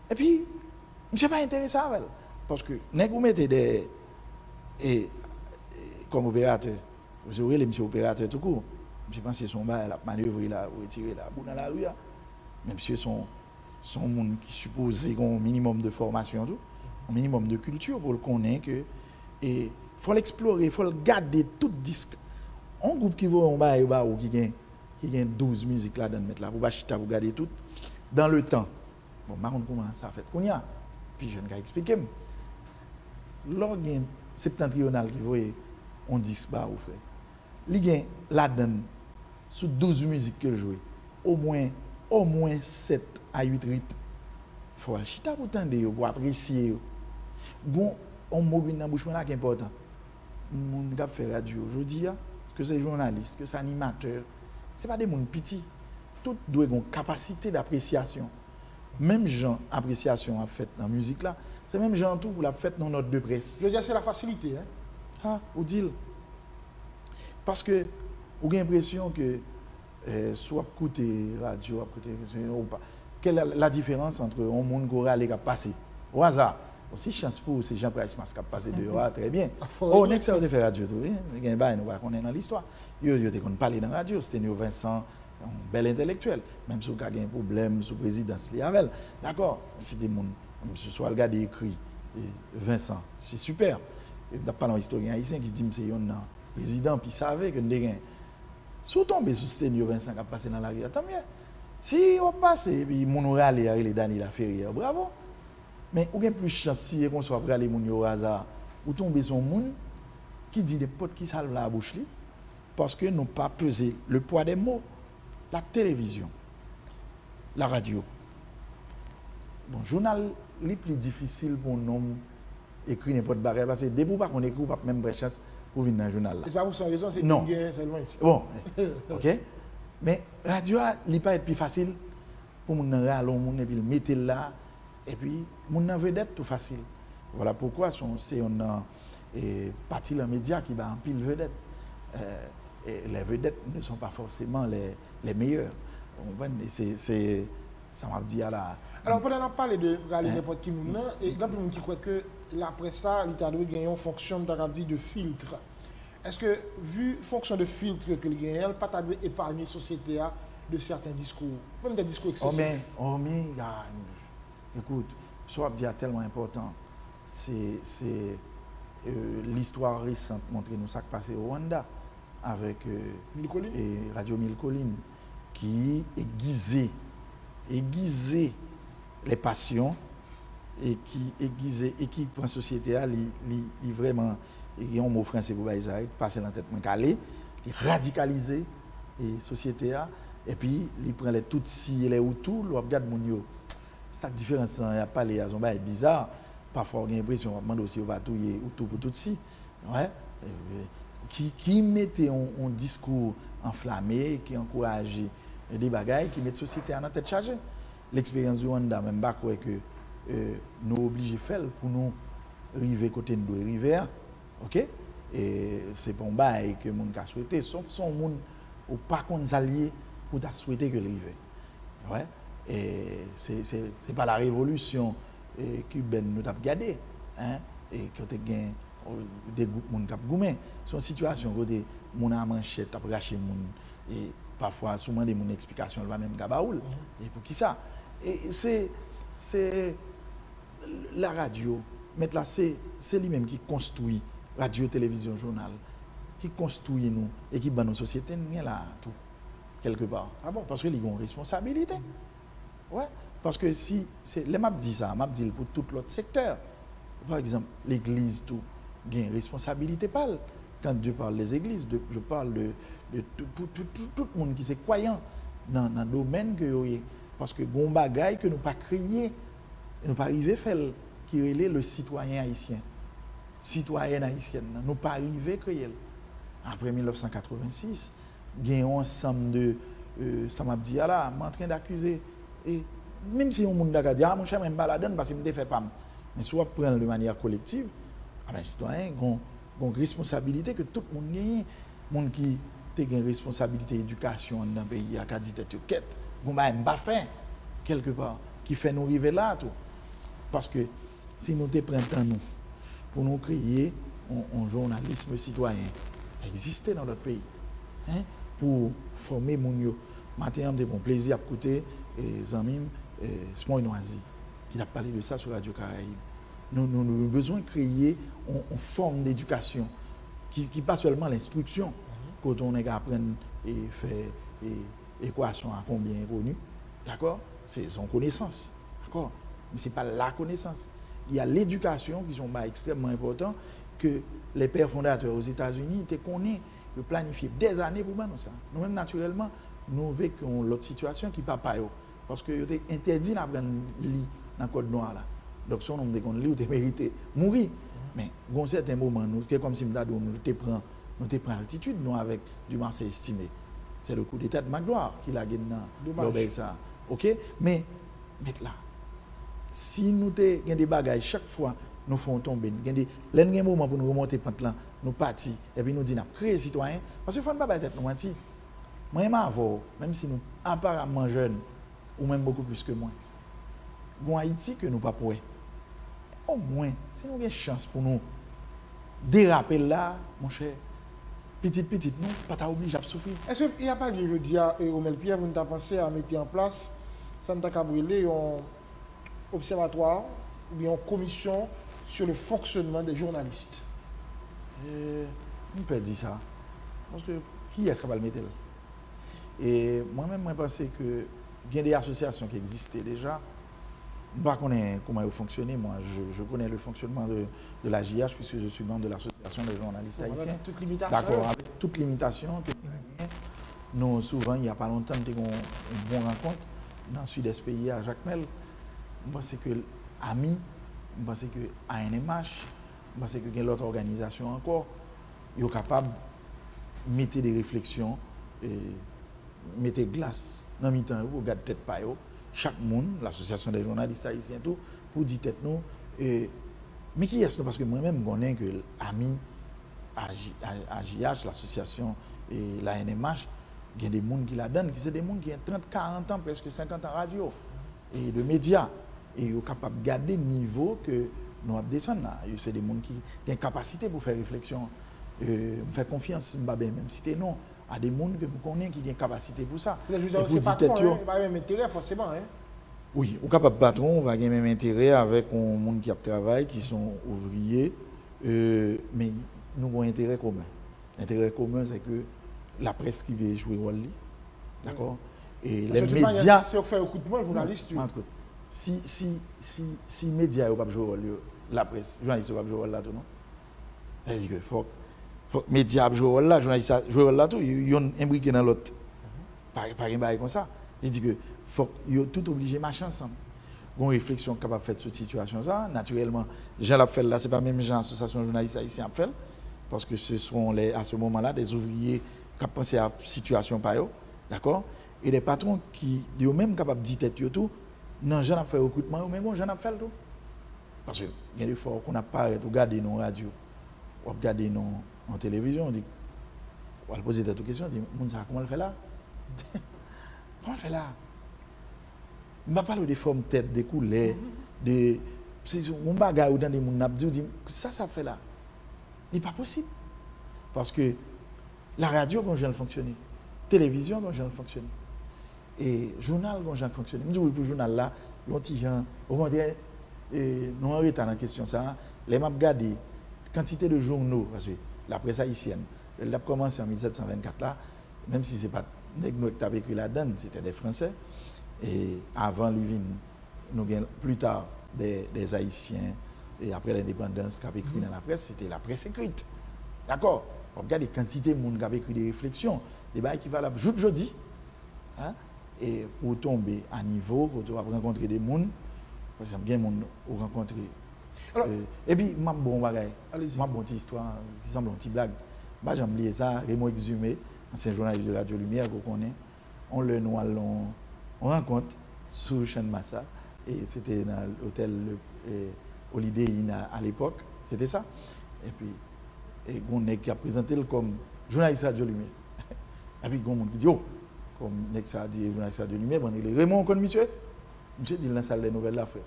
Et puis, je ne suis pas intéressé à elle. Parce que, vous mettez des. Comme opérateur, vous aurez les monsieur opérateurs tout court. Je pense que son bail, la manœuvre, là, ou retirer la boue dans la rue. Même si son monde qui suppose un minimum de formation, tout, un minimum de culture pour le connaître que. Et il faut l'explorer, il faut le garder tout disque. Un groupe qui va en bas ou qui gagne 12 musiques là-dedans, mettre là, pour garder tout, dans le temps. Bon, je ne sais pas comment ça fait. Puis je ne vais expliquer. Lorsqu'il y a un septentrional qui voit on disque bas ou frère. Il y a là-dedans, sous 12 musiques que je joue, au moins 7 à 8 rythmes. Il faut aller chita pour tendre, pour apprécier. Bon, on m'a dit dans la bouche, qui est important. Mon gars fait radio aujourd'hui, que c'est journaliste, que c'est animateur, ce n'est pas des gens petits. Tout doit avoir une capacité d'appréciation. Même gens appréciation en fait dans la musique là, c'est même gens tout pour la fête dans notre de presse. Je veux dire, c'est la facilité. Hein? Ah, ou dit. Parce que, vous avez l'impression que soit écouter radio, ou pas. Quelle est la différence entre un monde qui a passé au hasard? Aussi, chance pour ces gens Price Mask qui a passé dehors, très bien. On est excellent de faire radio, tout. Il y a un bail, nous dans l'histoire. Il y a parlé dans la radio, c'était Vincent. Un bel intellectuel, même si vous avez un problème sous présidence, d'accord, c'est des gens, ce soit le gars écrit, Vincent, c'est super. Il n'y a pas d'historien haïtien qui dit que c'est un président, puis il savait que nous avons. Si vous tombez sous Sténio Vincent qui a passé dans la rue, tant mieux. Si vous passez, puis mon oral est les Daniel Ferrière, bravo. Mais vous avez plus de chance si on soit prêt à aller au hasard, vous tombez sur un monde qui dit des potes qui salvent la bouche, parce que nous pas pesé le poids des mots. La télévision, la radio. Bon, le journal, c'est plus difficile pour un homme écrire n'importe quoi. Parce que dès qu'on écrit, on n'a pas même de chance pour venir dans le journal. C'est pas pour ça raison, c'est non. Seulement ici. Bon, ok. Mais la radio, il n'est pas plus facile pour mon râler, et puis le mettre là. Et puis, mon vedette tout facile. Voilà pourquoi c'est un parti dans les médias qui va en pile vedette. Et les vedettes ne sont pas forcément les meilleurs. Ça m'a dit à la... Alors, pendant qu'on parle de n'importe qui, il y a des gens qui croient que la presse, l'État doit gagner en fonction de filtre. Est-ce que, vu fonction de filtre que le gagne, elle pas épargner la société de certains discours, même des discours excessifs? Écoute, ce que dit tellement important, c'est l'histoire récente montre nous ça qui passé au Rwanda avec Radio Mille Collines qui aiguisait les passions et qui aiguisait et qui prend société à vraiment et un mot français pour ça passer dans la tête moins calé, il radicaliser et société et puis il prend les Tutsis et les Hutus, il regarde mon yo. Ça différence il y a pas les azon ba bizarre, parfois on a l'impression on demande aussi on va tout Hutu pour Tutsi. Ouais. Qui mettait un discours enflammé, qui encourageait des bagailles, qui mettent la société en tête chargée. L'expérience du Rwanda, même pas que nous obligés de faire pour nous arriver côté de river, ok? Et c'est pas un bail que monde a souhaité, sauf son monde ou pas qu'on alliés pour souhaiter que river. Ouais? Et c'est pas la révolution cubaine nous avons gardé, hein? Et quand tu as des groupes moun k'ap goumé, son situation côté moun a manchette ap raché moun et parfois souvent des moun explication elle va même gabaoul et pour qui ça et c'est la radio mettre là c'est lui même qui construit radio télévision journal qui construit nous et qui ban nos sociétés là tout quelque part parce que ils ont une responsabilité ouais parce que si c'est les m'a dit ça m'a dit pour tout l'autre secteur par exemple l'église tout gain responsabilité parle quand Dieu parle des églises je parle de tout le monde qui est croyant dans le domaine que parce que bon bagaille que nous pas créer nous pas arriver faire qui relève le citoyen haïtien citoyenne haïtienne nous pas arriver créer après 1986 gain un ensemble ça m'a dit, ah là, je suis en train d'accuser. Et même si on m'a dit, ah, mon cher, je me balade parce qu'il me fait pas. Mais soit prendre de manière collective, ah ben, citoyen, une responsabilité que tout le monde gagne. Monde qui a une responsabilité d'éducation dans le pays, qui a dit tête quête, on va pas faire quelque part, qui fait nous arriver là. Tout. Parce que si nous te prenons nous, pour nous créer un journalisme citoyen, exister dans notre pays, hein, pour former mon yo. Matin, j'ai bon plaisir à écouter Zamim Small Noisy, qui a parlé de ça sur Radio Caraïbe. Nous avons besoin de créer une forme d'éducation qui pas seulement l'instruction, quand on est apprendre et faire équation à combien connu, d'accord? C'est son connaissance, d'accord? Mais ce n'est pas la connaissance. Il y a l'éducation qui sont extrêmement importants que les pères fondateurs aux États-Unis te connaissent, de planifier des années pour nous ça. Nous-mêmes, naturellement, nous vécons l'autre situation qui n'est pas pareil. Parce que vous êtes interdit d'apprendre lit dans le code noir là. Donc, si on a dit qu'on lit, vous mérité mourir. Mais, à un certain moment, c'est comme si nous te prenons altitude nous avec du Marseille estimé. C'est le coup d'état de Magloire qui l'a gagné dans l'obéi ça. OK? Mais, là, si nous avons des bagages chaque fois, nous faisons tomber. Il y a un moment pour nous remonter là, nous partons, et puis nous disons, nous créons citoyens. Parce qu'il ne faut pas être nous mentir. Moi, même si nous apparemment jeunes, ou même beaucoup plus que moi, en Haïti que nous ne pouvons pas. Au moins, si nous avons une chance pour nous déraper là, mon cher, petite, nous, pas obligé à souffrir. Est-ce qu'il n'y a pas lieu, je dis à Romel Pierre, vous avez pensé à mettre en place, Santa Cabrele, un observatoire ou bien une commission sur le fonctionnement des journalistes? On peut dire ça. Parce que qui est-ce qui va le mettre? Et moi-même, je pense que il y a des associations qui existaient déjà. Je ne sais pas comment elles fonctionnent. Moi, je connais le fonctionnement de la JH puisque je suis membre de l'association des journalistes haïtiens. Avec toute limitation. D'accord, avec toute limitation que nous, souvent, il n'y a pas longtemps, nous avons une bonne rencontre dans le sud-est pays à Jacmel. Je pense que AMI, je pense que ANMH, je pense que l'autre organisation encore, ils sont capables de mettre des réflexions, mettre glace dans le temps, vous regardez tête pas chaque monde, l'association des journalistes haïtiens, tout, pour dire tête nous. Mais qui est-ce? Parce que moi-même, je connais que l'AMI, AJH, l'association et la NMH, il y a des gens qui la donnent, qui sont des gens qui ont 30, 40 ans, presque 50 ans en radio et de médias. Et ils sont capables de garder le niveau que nous avons descendu. C'est des gens qui ont une capacité pour faire réflexion. Me faire confiance, même si c'est non, à des gens que vous connaissez qui ont une capacité pour ça. C'est pas trop, il n'y a pas même intérêt forcément. Hein? Oui, au capable patron, on va avoir même intérêt avec un monde qui a travail, qui sont ouvriers, mais nous avons un intérêt commun. L'intérêt commun, c'est que la presse qui veut jouer rôle, d'accord? Et les médias. Si on fait un coup de main, journaliste. Si les médias ne peuvent pas jouer rôle, la presse, les journalistes ne peuvent pas jouer rôle là, tout non? C'est-à-dire que faut les médias jouent rôle là, les journalistes jouent rôle là, tout, ils ont imbriqué dans l'autre. Par exemple, comme ça. Il dit que faut tout obligé de marcher ensemble. Une réflexion capable de faire sur cette situation ça, naturellement, Jean l'a fait là, c'est pas même Jean l'association de journalistes haïtiens a fait parce que ce sont à ce moment-là des ouvriers qui pensent à la situation par eux, d'accord? Et des patrons qui sont même capables de dire tout, non, Jean a fait recrutement, mais bon, Jean a fait tout. Parce que il y a des fois qu'on a pas regardé nos radios, on regarde nos télévisions, on dit, on va poser des questions, on dit, comment on le fait là? Comment on le fait là? Je ne vais pas parler de formes tête, de couleurs, de. On va regarder dans des gens qui disent, ça fait là. Ce n'est pas possible. Parce que la radio, comment je fonctionne? La télévision, comment je fonctionne? Et le journal, comment je fonctionne? Je dis, oui, pour le journal là, l'autre gens, au moins, nous en retard dans la question ça. Les maps regardent quantité de journaux, parce que la presse haïtienne, elle a commencé en 1724 là, même si ce n'est pas nous qui avons écrit là-dedans, c'était des Français. Et avant Livin, nous avons plus tard des Haïtiens, et après l'indépendance qui avaient écrit dans la presse, c'était la presse écrite. D'accord? On regarde les quantités de monde qui avaient écrit des réflexions, des bails qui valables jeudi. Hein? Et pour tomber à niveau, pour rencontrer des gens, parce que bien monde pour rencontrer. Et puis, ma bon bagay, ma bonne histoire, il semble une petite blague. J'aime lire ça, Raymond Exhumé, ancien journaliste de Radio Lumière, qu'on connaît. on le nous allons on rencontre sous Chaîne Massa et c'était dans l'hôtel Holiday Inn à l'époque, c'était ça. Et puis et on qui a présenté comme journaliste Radio Lumière. Et puis on qui dit oh comme Nexa a dit journaliste Radio Lumière, on est Raymond connaît monsieur. Monsieur dit dans la salle des nouvelles là frère.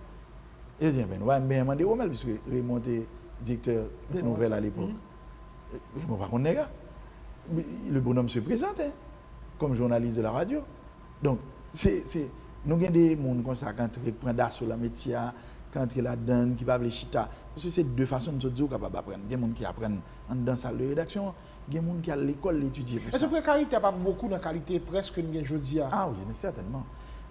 Et je dis ben on va me demander au mal puisque Raymond était directeur des nouvelles à l'époque. Je ne sais pas nègre. Le bonhomme se présente hein, comme journaliste de la radio. Donc, nous avons des gens comme ça, quand ils prennent d'assaut la métier, quand ils la donnent, qui parlent les chita. Parce que c'est deux façons de se dire qu'on peut apprendre. Il y a des gens qui apprennent dans la salle de rédaction, il y a des gens qui à l'école l'étudier. Est-ce que la qualité n'a pas beaucoup de qualité presque nous aujourd'hui? Ah oui, mais certainement.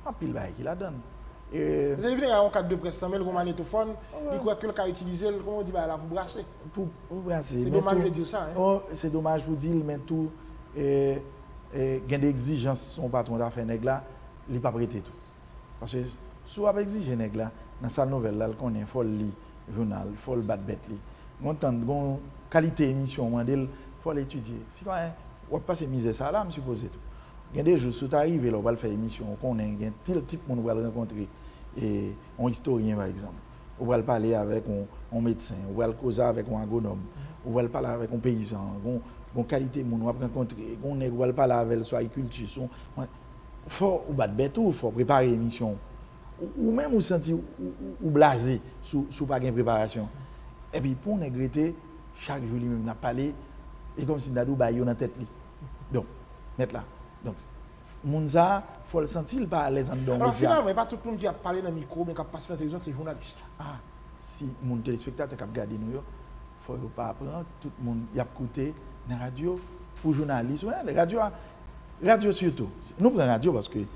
En pile, il la donne. Vous avez vu, il y a un cadre de presse, mais le magnétophone, il croit que le cas utilisé, comment on dit, pour brasser. Pour brasser. C'est dommage de dire ça. Hein? Oh, c'est dommage pour dire, mais tout, il y a des exigences, son patron d'affaires là, il n'est pas prêté tout. Parce que si on a exigé là, dans sa nouvelle, là, il faut le lire, journal, il faut le battre bête. On entend une qualité d'émission, il faut l'étudier. Sinon, on va passer misère ça là, je suppose tout. Il y a des jours, si tu arrives, on va faire émission, on a un tel type qu'on va rencontrer, un historien par exemple. On va parler avec un médecin, on va causer avec un agronome, on va parler avec un paysan, une qualité qu'on va rencontrer, on va parler avec son agriculture. Il faut battre bête, il faut préparer l'émission. Ou même vous sentir ou blasé sous pas de préparation. Et puis pour regretter, chaque jour, il m'a parlé, et comme si Nadou baillot dans la tête. Donc, mettre là. Donc, Mounza, il faut le sentir pas à l'aise en dedans. Alors finalement, pas tout le monde qui a parlé dans le micro, mais qui a passé dans la télévision, c'est journaliste. Ah, si mon téléspectateur qui a regardé nous, il ne faut pas apprendre, tout le monde y a écouté dans la radio pour journaliste. Ouais, la radio surtout. Nous prenons la radio parce qu'il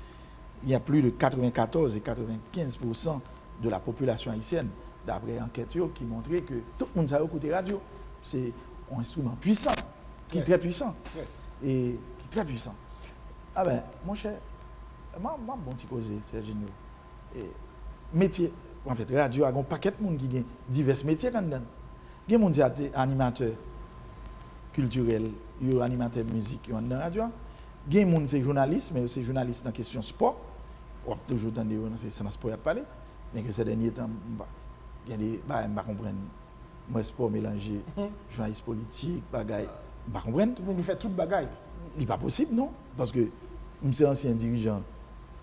y a plus de 94 et 95% de la population haïtienne, d'après l'enquête, qui montraient que tout le monde sait écouter la radio. C'est un instrument puissant, qui est très puissant. Et qui est très puissant. Ah ben, mon cher, moi, bon petit causé, Serginho. Métier, en fait, radio, il y a un paquet de monde qui a divers métiers quand même. Il y a des gens qui sont animateurs culturels, animateurs de musique qui sont dans la radio. Il y a des gens qui sont journalistes, mais aussi journalistes dans la question sport. On va toujours dans le sport à parler. Mais que ces derniers temps, il y a des gens qui ne comprennent pas. Moi, sport mélangé, journaliste politique, bagaille. Je ne comprends pas. Tout le monde fait toute bagaille. Il n'est pas possible, non? Parce que je suis ancien dirigeant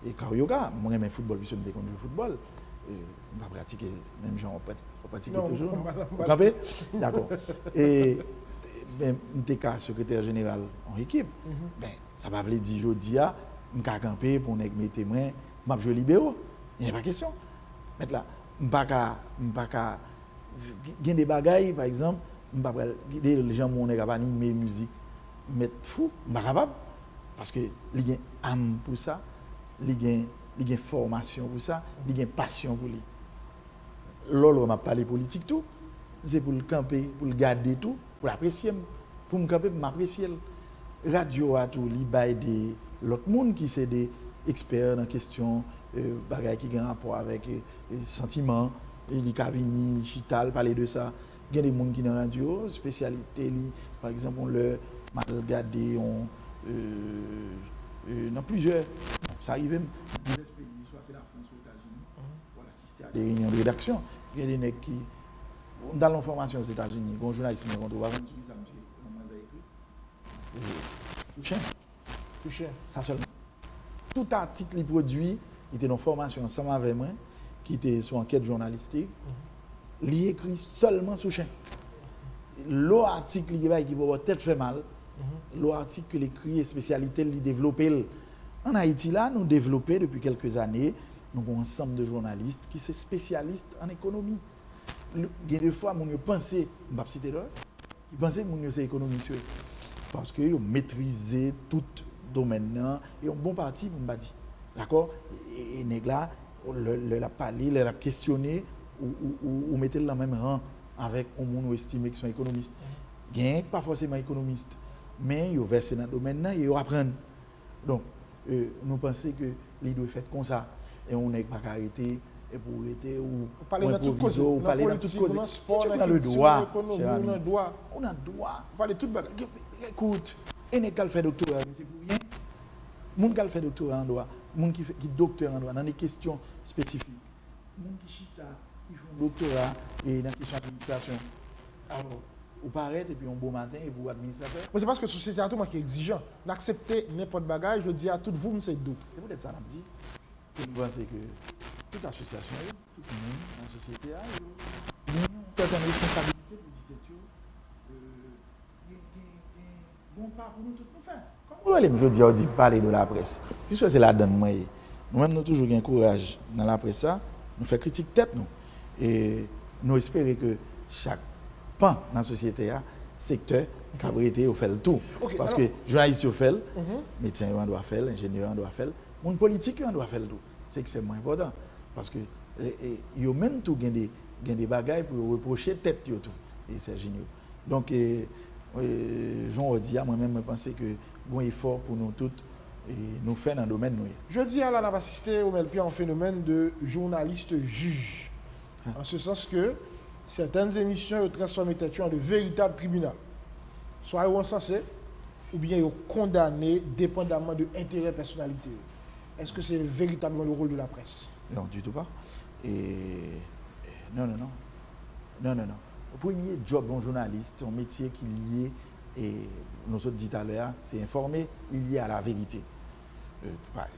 et yoga, moi j'aime le football, puisque je me déconne le football. Je vais pratiquer, même gens on pratique toujours. Vous comprenez? D'accord. Et je suis secrétaire général en équipe. Ben, ça va dire aujourd'hui, je vais camper pour mettre mes témoins, je vais jouer libéraux. Il n'y a pas de question. Maintenant, je ne vais pas. Il y a des bagailles, par exemple, les gens qui ont animé musique. Mettre fou, je suis capable. Parce que il y a une âme pour ça, il y a une formation pour ça, il y a une passion pour lui. Lolo m'a parlé politique tout, c'est pour le camper, pour le garder tout, pour l'apprécier, pour me camper, pour m'apprécier. Radio a tout, il y a des l'autre monde qui sont des experts dans la question, bagaille qui ont un rapport avec sentiments, les Cavini, les Chital, parler de ça. Il y a des gens qui sont dans la radio, spécialité, par exemple, on le m'a regardé dans plusieurs. Ça arrive même dans divers pays, soit c'est la France ou les États-Unis, pour assister à des réunions de rédaction. Il y a des gens qui, dans l'information aux États-Unis, un journaliste me rend voir, touché. Ça seulement. Tout article il produit, il était dans formation ensemble avec moi, qui était sur enquête journalistique, il écrit seulement sous chaîne. L'article qui peut peut-être fait mal. L'article que l'écrit spécialité il développé en Haïti là nous développons depuis quelques années nous avons un ensemble de journalistes qui sont spécialistes en économie. Il y a des fois mon penser pas citer là ils pensaient que c'est économiste parce que ils maîtriser tout domaine là et un bon parti pour me dire d'accord et nèg là le la parler le la questionner ou mettre dans le même rang avec un monde estimé qui sont économistes. Gain pas forcément économiste mais ils versent dans le domaine là et ils apprennent. Donc nous pensons que les doit faire comme ça et on n'est pas arrêté et pour arrêter ou parler dans tout cause ou parler dans tout cause sport dans le droit on a droit on a droit parler toute bagarre écoute et n'est qu'à faire doctorat mais c'est pour rien Moun qui fait doctorat en droit, moun qui docteur en droit dans des questions spécifiques. Moun qui chita qui font doctorat et dans des questions d'administration. Alors, vous paraît et puis un beau matin et vous administrateur. C'est parce que la société a tout qui est exigeant. D'accepter n'importe bagage, je dis à tout vous, c'est doux. C'est peut-être ça, on dit. Je pense que toute association, tout le monde dans la société a une certaine responsabilité pour dire bon pas pour nous tout nous faire. Comme vous je dis parler de la presse. Puisque c'est la donne moi. Nous-mêmes nous toujours un courage dans la presse ça, nous fait critique tête nous et nous espérons que chaque pan dans la société a secteur cabrité au fait le tout. Okay, parce alors, que journaliste au fait, médecin on doit faire, ingénieur on doit faire, monde politique on doit faire le tout. C'est extrêmement important parce que yo même tout gain des bagages pour reprocher tête yo tout et c'est génial. Donc Jean dit à moi-même je pense que bon effort pour nous toutes et nous faire dans le domaine nous. Je dis à la assisté au Melpi en phénomène de journaliste juge. En ce sens que certaines émissions transforment en de véritables tribunaux. Soit ils sont censés ou bien ils sont condamnés dépendamment de l'intérêt personnalité. Est-ce que c'est véritablement le rôle de la presse? Non, du tout pas. Non. Le premier job d'un journaliste, un métier qui est lié, et nous avons dit tout à l'heure, c'est informer, lié à la vérité.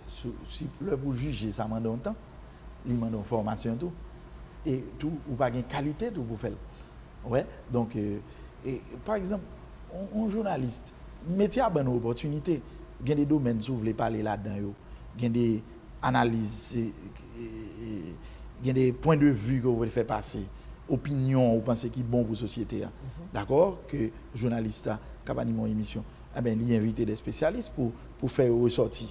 Si le pour juger, ça demande un temps, il demande une formation tout, et tout, ou pas une qualité tout pour faire. Ouais, donc, par exemple, un journaliste, métier a une opportunité, il y a des domaines où vous voulez parler là-dedans, il y a des analyses, il y a des points de vue que vous voulez faire passer, opinion, vous pensez qui est bon pour la société. D'accord? Que le journaliste a capable de une émission, il a invité des spécialistes pour faire ressortir.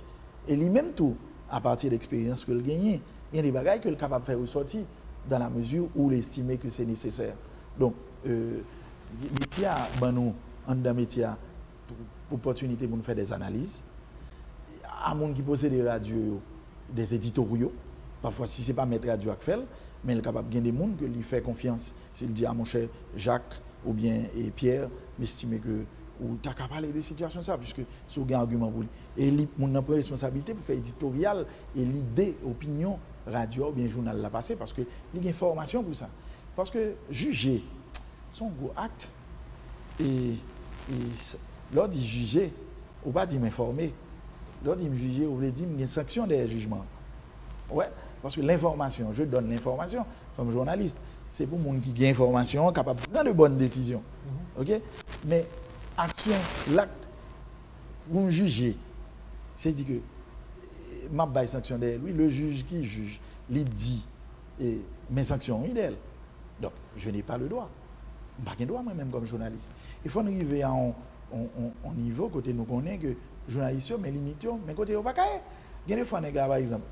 Et lui-même tout, à partir de l'expérience que il gagne, il y a des bagages qu'il est capable de faire ressortir dans la mesure où il estime que c'est nécessaire. Donc, métier a nous en métier pour opportunité pour nous faire des analyses. À monde qui possède des radios, des éditoriaux. Parfois, si ce n'est pas mettre radio à faire, mais il est capable de gagner des gens qui lui fait confiance. S'il dit à mon cher Jacques ou bien Pierre, m'estime que ou tu as qu'à parler de situations ça, puisque c'est un argument pour lui. Et il a pris responsabilité pour faire éditorial et l'idée, opinion, radio ou bien journal la passer, parce qu'il y a une formation pour ça. Parce que juger, c'est un gros acte. Et lors de juger, on ne va pas dire m'informer. Lors de juger, on veut dire qu'il y a une sanction des jugements. Ouais, parce que l'information, je donne l'information comme journaliste, c'est pour les gens qui ont l'information, capable de prendre de bonnes décisions. OK? Mais action, l'acte, pour juger, c'est dit que ma baille sanction derrière lui, le juge qui juge, il dit mes sanctions idéales. Donc, je n'ai pas le droit. Je n'ai pas le droit moi-même comme journaliste. Il faut arriver à un niveau, côté nous connaissons que journalistes, mais limitons, mais côté au pas il y a des fois, par exemple,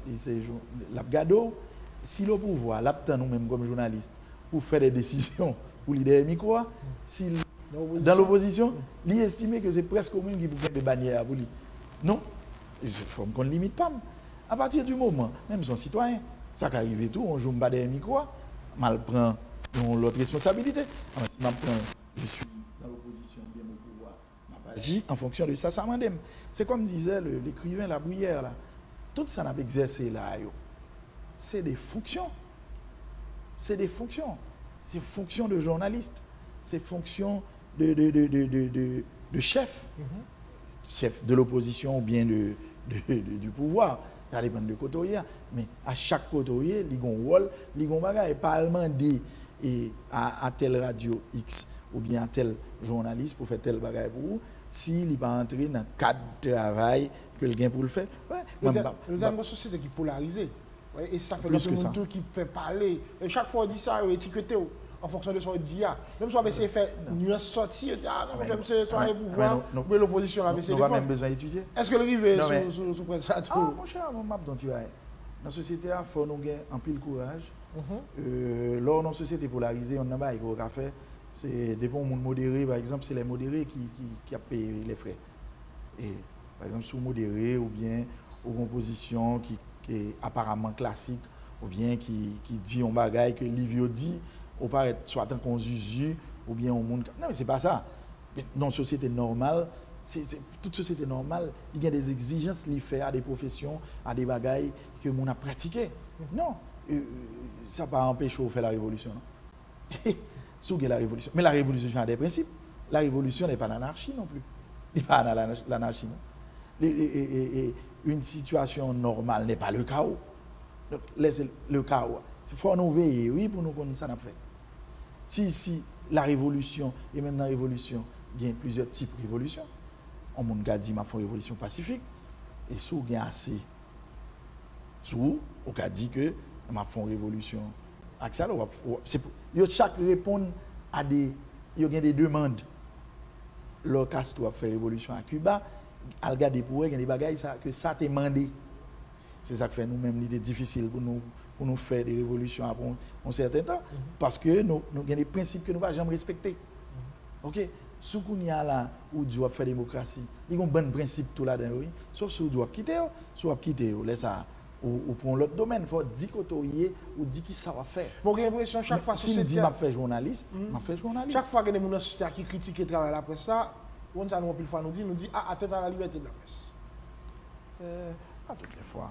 l'abgado, si le pouvoir, l'abtend nous-mêmes comme journalistes, pour faire des décisions, pour l'idée micro, si dans l'opposition, il estime que c'est presque au même qui peut faire des bannières pour lui. Non, il faut qu'on ne limite pas. À partir du moment, même son citoyen, ça qui arrive et tout, on joue pas des micros, mal prend l'autre responsabilité. Alors, si je suis dans l'opposition, bien au pouvoir, j'agis en fonction de ça, ça m'aime. C'est comme disait l'écrivain La Bruyère, là. Tout ça n'a pas exercé là, c'est des fonctions. C'est des fonctions. C'est fonctions de journaliste. C'est fonctions de chef. Chef de l'opposition ou bien du pouvoir. Ça dépend de côté. Mais à chaque côté, il y a un rôle, il y a un bagage. Et pas demander à telle radio X ou bien à tel journaliste pour faire tel bagage pour vous. S'il n'est pas entré dans le cadre de travail que le gain pour le faire. Nous avons une société qui est polarisée. Et ça fait que tout qui peut parler. Et chaque fois, on dit ça, on étiquette en fonction de ce qu'on dit. Même si on va essayer de faire une sortie, on dit ah non, j'aime ce soir le pouvoir, mais l'opposition va essayer de faire. On n'a même besoin d'étudier. Est-ce que le rivet sous presse à tout? Ah, mon cher, mon map dont tu vas. Dans la société, il faut nous gagner un pile courage. Lors de nos sociétés polarisées, on n'a pas de faire. C'est des bons monde modérés, par exemple, c'est les modérés qui a payé les frais. Et par exemple, sous modéré ou bien aux compositions qui est apparemment classique, ou bien qui dit un bagage que Livio dit, ou paraît soit un conzuzu, ou bien au monde. Non, mais c'est pas ça. Dans une société normale, toute société normale, il y a des exigences qu'il fait à des professions, à des bagailles que l'on a pratiquées. Non, ça n'a pas empêché de faire la révolution. La révolution. Mais la révolution a des principes. La révolution n'est pas l'anarchie non plus. Il n'est pas l'anarchie. Une situation normale n'est pas le chaos. Donc, laissez le chaos. Il faut nous veiller, oui, pour nous connaître ça n'a fait. Si la révolution, et même dans la révolution, il y a plusieurs types de révolution. On m'a dit, ma fait une révolution pacifique. Et sous, il y a assez. Sous, on a dit que m'a fait une révolution. Chaque répond à des demandes. Le Castro a fait révolution à Cuba. Al regarder pour eux, il y a des bagailles que ça t'a demandé. C'est ça qui fait nous-mêmes l'idée difficile pour nous faire des révolutions après un certain temps. Parce que nous avons des principes que nous ne pouvons jamais respecter. Ok? Si on y a là où tu dois faire démocratie, il y a un bon principe tout là-dedans. Oui? Sauf si on doit quitter, laisse ça. Ou pour l'autre domaine, il faut dire qu'on ou dire qui ça va faire. Bon, j'ai l'impression chaque fois si je dis que je fais journaliste, je fais journaliste. Chaque fois que des gens qui critiquent le travail de la presse, on ça nous dit atteinte à la liberté de la presse. Pas toutes les fois.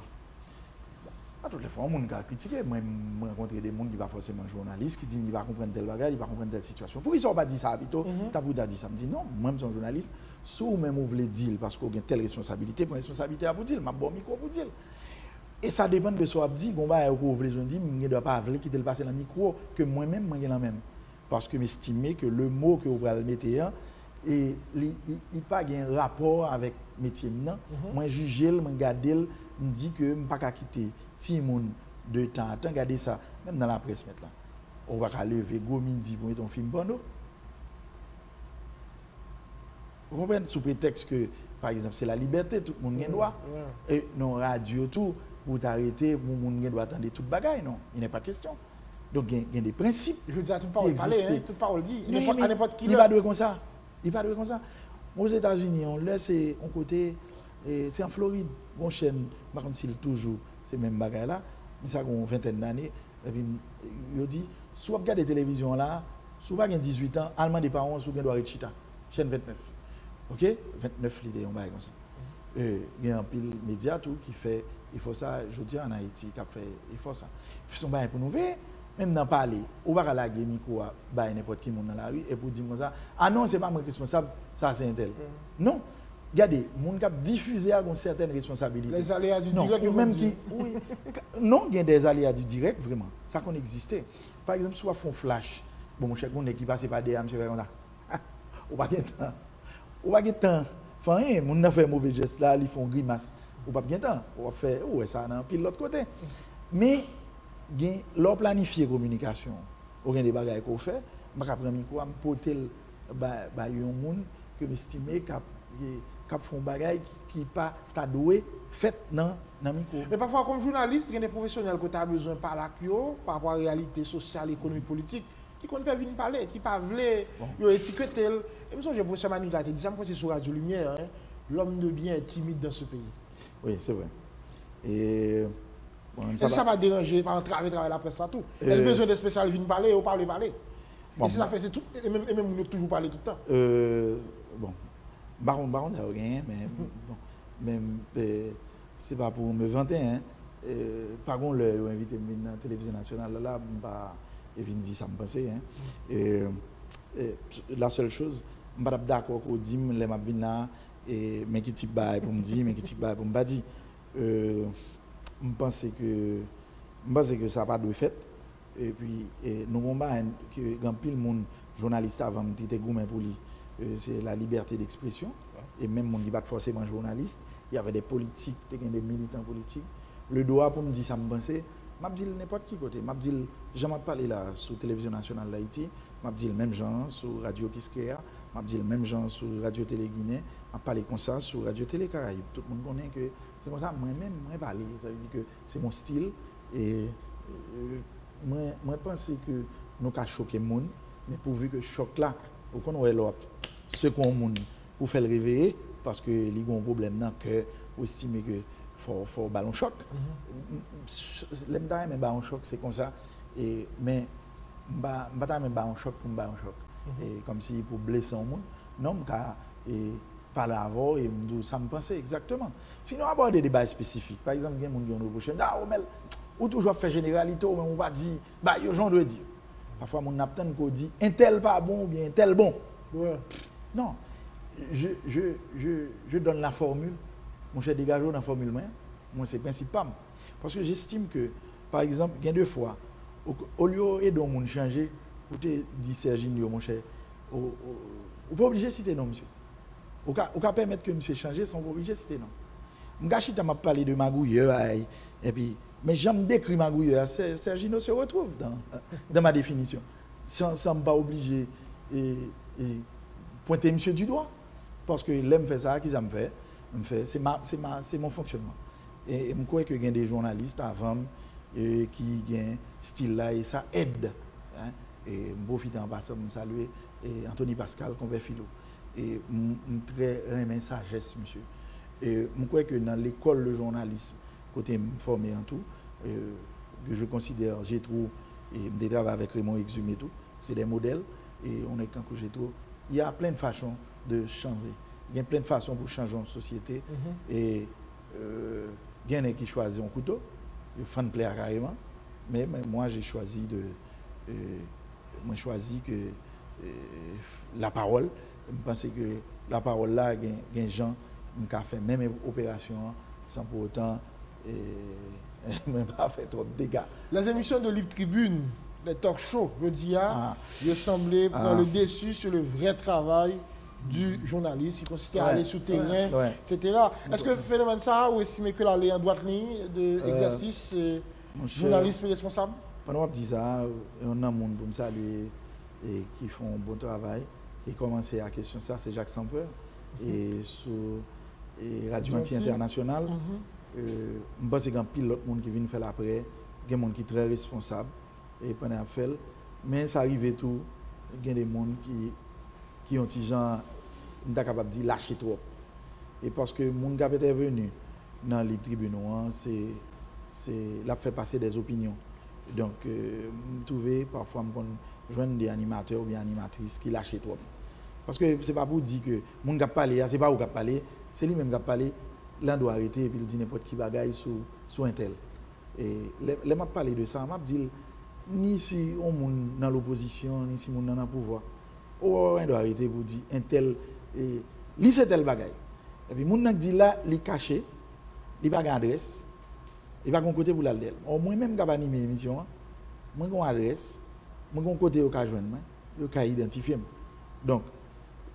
Pas toutes les fois, on a critiqué. Moi, j'ai rencontré des gens qui ne sont pas forcément journalistes, qui disent qu'ils ne vont pas comprendre tel bagage, ils ne vont pas comprendre telle situation. Pourquoi ils ne sont pas dit ça, Habito? Tabouda dit ça. Je me dis non, moi, je suis un journaliste. Si vous même vous voulez dire, parce qu'on a telle responsabilité, une responsabilité à vous dire, je bon micro pour dire. Et ça dépend de ce que vous dites. Vous voulez dire, je ne dois pas quitter le passé dans le micro, que moi-même, je suis la même. Parce que j'estime que le mot que vous allez mettre, il n'a pas un rapport avec le métier. Moi, je juge, je regarde, je dis que je ne peux pas quitter. Si moun de temps à temps, regardez ça, même dans la presse maintenant. On va lever go midi pour mettre un film porno. Vous comprenez? Sous prétexte que, par exemple, c'est la liberté, tout le monde a droit. Et non, radio, tout, pour t'arrêter, tout le monde doit attendre toute bagaille, non. Il n'est pas question. Donc, il y a des principes. Je veux dire, toute parole parler, toute parole dit. À n'importe qui. Il ne va pas comme ça. Il va pas comme ça. Aux États-Unis, on laisse un côté, c'est en Floride, mon chaîne, par contre, c'est toujours ces mêmes bagages là, mais ça a une vingtaine d'années. Et puis, il dit, si vous regardez la télévision là, si vous avez 18 ans, allemand des parents, si vous avez Chita, chaîne 29. Ok? 29 l'idée, on va comme ça. Il y a un pile média tout qui fait, il faut ça, je dis en Haïti, qui a fait, il faut ça. Ils sont bien pour nous voir, même dans parler, on va la micro à n'importe qui dans la rue et pour dire comme ça, ah non, c'est pas moi responsable, ça c'est un tel. Non. Regardez, mon cap diffusé a une certaine responsabilité. Les aléas du direct, même qui, oui, non, il y a des aléas du direct, vraiment. Ça qu'on existait. Par exemple, soit font flash. Bon, mon cher, on est qui passe par des âmes, c'est comme ça. On va pas temps. On va pas temps. Enfin, on a fait un mauvais geste là, ils font grimace. On va pas temps. On va faire, ouais, ça dans pile l'autre côté. Mais, leur planifier communication, on a des bagages qu'on fait, je vais prendre micro, je porter un monde que j'estime qui font des bagages qui pas doué fait dans le micro. Mais parfois, comme journaliste, il y a des professionnels que tu as besoin de parler par rapport à la réalité sociale, économique, politique, qui ne peuvent pas parler, qui ne peuvent pas étiqueter. Et je me souviens, professeur Maniga, tu disais que c'est sur Radio Lumière, l'homme de bien est timide dans ce pays. Oui, c'est vrai. Et ça va déranger par travailler la presse, ça tout. Il y a besoin de spécialistes qui viennent parler, ou parler. Et si ça fait, c'est tout. Et même on toujours parler tout le temps. Bon. Baron n'a rien, mais bon, même c'est pas pour me vanter. Par contre, le invité dans la télévision nationale, là, il vient dire ça me pensait. La seule chose, je ne suis pas d'accord qu'on dise que je suis là, mais qui type bail pour me dire, mais qui type bail pour me dire. Je pense que ça n'a pas de fait. Et puis, nous avons un pile monde journaliste avant de dire pour lui. C'est la liberté d'expression. Et même mon qui pas forcément journaliste, il y avait des politiques, des militants politiques. Le droit pour me dire ça me pensait, m'a dit n'importe qui côté. M'a dit j'aime parler là sur la télévision nationale d'Haïti, m'a dit le même genre sur Radio Kiskeya, m'a dit le même genre sur Radio Télé Guinée, m'a parlé comme ça sur Radio Télé Caraïbes. Tout le monde connaît que c'est comme ça moi-même moi parler, ça veut dire que c'est mon style et moi pense que nous avons choqué le monde, mais pourvu que choc là ou qu'on ait l'autre ce qu'on monde pour faire le réveiller parce que il y a un problème dans que vous estimez que faut ballon choc. L'aime mais ballon choc c'est comme ça et mais pas ballon choc pour ballon choc et comme si pour blesser un monde non car et parler avant et me ça me pensait exactement. Sinon, avoir des débats spécifiques. Par exemple, il y a des gens qui ont reproché, ah, ou toujours fait généralité, ou on va dire, bah, il y a gens qui dire. Parfois, mon aptène qu'on dit, un tel pas bon ou bien un tel bon. Ouais. Non, je donne la formule, mon cher dégage dans la formule, moi c'est principal. Parce que j'estime que, par exemple, il y a 2 fois, au lieu de monde changer, vous te dit Serginho, mon cher, vous pas obligé de citer non, monsieur. Vous pouvez permettre que monsieur change sans pas obligé de citer non. Je m'a parlé de magouilleur, et puis, mais j'aime décrire magouilleur, Serginho se retrouve dans ma définition. Sans pas obligé et pointer monsieur du doigt. Parce que l'aime fait ça, qu'ils me fait, c'est mon fonctionnement. Et je crois qu'il y a des journalistes avant qui ont un style là et ça aide. Hein? Et je profite en passant de saluer Anthony Pascal, compère philo. Et je très aimé sagesse, monsieur. Et je crois que dans l'école de journalisme, côté formé en tout, que je considère, j'ai trouvé, et je travaille avec Raymond Exum et tout, c'est des modèles. Et on est quand j'ai trouvé. Il y a plein de façons de changer. Il y a plein de façons pour changer en société. Et il y en a qui choisissent un couteau, ils font plaisir carrément. Mais moi, j'ai choisi que la parole. Je pense que la parole là, il y a des gens qui ont fait même opération sans pour autant même pas faire trop de dégâts. Les émissions de Libre Tribune, les talk shows, le dia, il semblait prendre le dessus sur le vrai travail du journaliste, il consistait à aller sur le terrain, etc. Est-ce que le phénomène ça, ou estimez que l'aller en droite ligne d'exercice, journaliste est responsable? Pendant que je dis ça, on a un monde pour me saluer et qui font un bon travail. Qui a commencé à la question ça, c'est Jacques Samper. Et sur Radio Anti-International, je pense qu'il y a un pilote qui vient faire après, il y a des gens qui sont très responsables et pendant faire. Mais ça arrive tout, il y a des gens qui ont des gens qui sont capables de dire lâcher trop. Et parce que les gens qui sont venus dans les tribunaux, c'est là fait passer des opinions. Donc, je trouve parfois je joindre des animateurs ou bien animatrices qui lâchent trop. Parce que ce n'est pas pour dire que les gens qui parlent, ce n'est pas eux qui parlent, c'est lui-même qui parle, l'un doit arrêter et puis il dit n'importe qui bagaille sur un tel. Et les m'a parlé de ça, m'a dit ni si on est dans l'opposition, ni si on est dans le pouvoir, on doit arrêter pour dire un tel, lui c'est tel bagaille. Et puis les gens qui disent là, il est caché, il n'a pas d'adresse, il n'a pas de côté pour l'aldel. Moi même qui animé l'émission, moi j'ai une adresse, moi j'ai un côté où je vais joindre, je vais identifier. Donc,